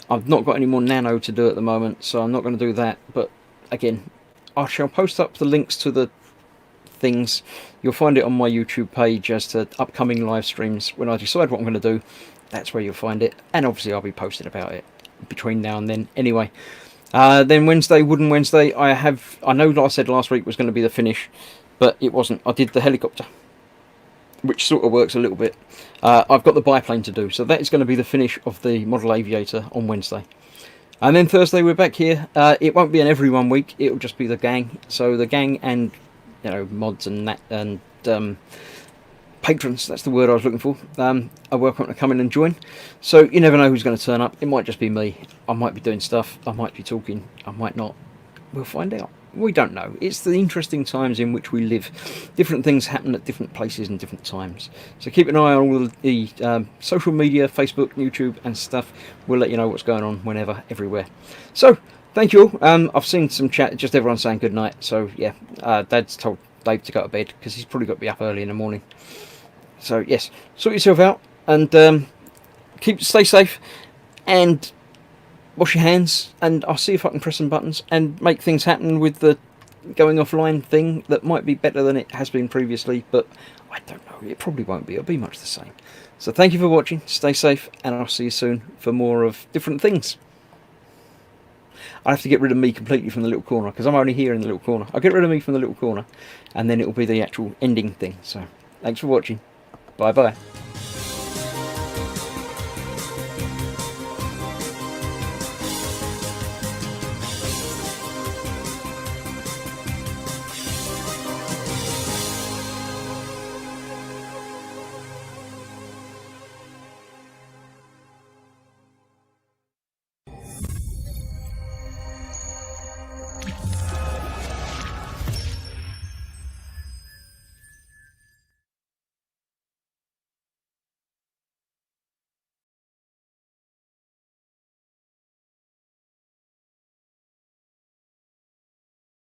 I've not got any more Nano to do at the moment, so I'm not going to do that. But again, I shall post up the links to the things. You'll find it on my YouTube page as to upcoming live streams. When I decide what I'm going to do, that's where you'll find it. And obviously I'll be posting about it between now and then anyway. Then Wednesday, Wooden Wednesday, I know what I said last week was going to be the finish, but it wasn't. I did the helicopter, which sort of works a little bit. I've got the biplane to do, so that is going to be the finish of the model aviator on Wednesday. And then Thursday we're back here. It won't be an every 1 week, it'll just be the gang. So the gang and mods and that, and patrons, that's the word I was looking for, are welcome to come in and join. So you never know who's going to turn up. It might just be me. I might be doing stuff, I might be talking, I might not. We'll find out. We don't know. It's the interesting times in which we live. Different things happen at different places and different times. So keep an eye on all the social media, Facebook, YouTube and stuff. We'll let you know what's going on whenever, everywhere. So thank you all. I've seen some chat, just everyone saying good night. So yeah, Dad's told Dave to go to bed because he's probably got to be up early in the morning. So yes, sort yourself out and stay safe and wash your hands, and I'll see if I can press some buttons and make things happen with the going offline thing that might be better than it has been previously, but I don't know, it probably won't be. It'll be much the same. So thank you for watching, stay safe, and I'll see you soon for more of different things. I have to get rid of me completely from the little corner because I'm only here in the little corner. I'll get rid of me from the little corner and then it'll be the actual ending thing. So thanks for watching. Bye bye.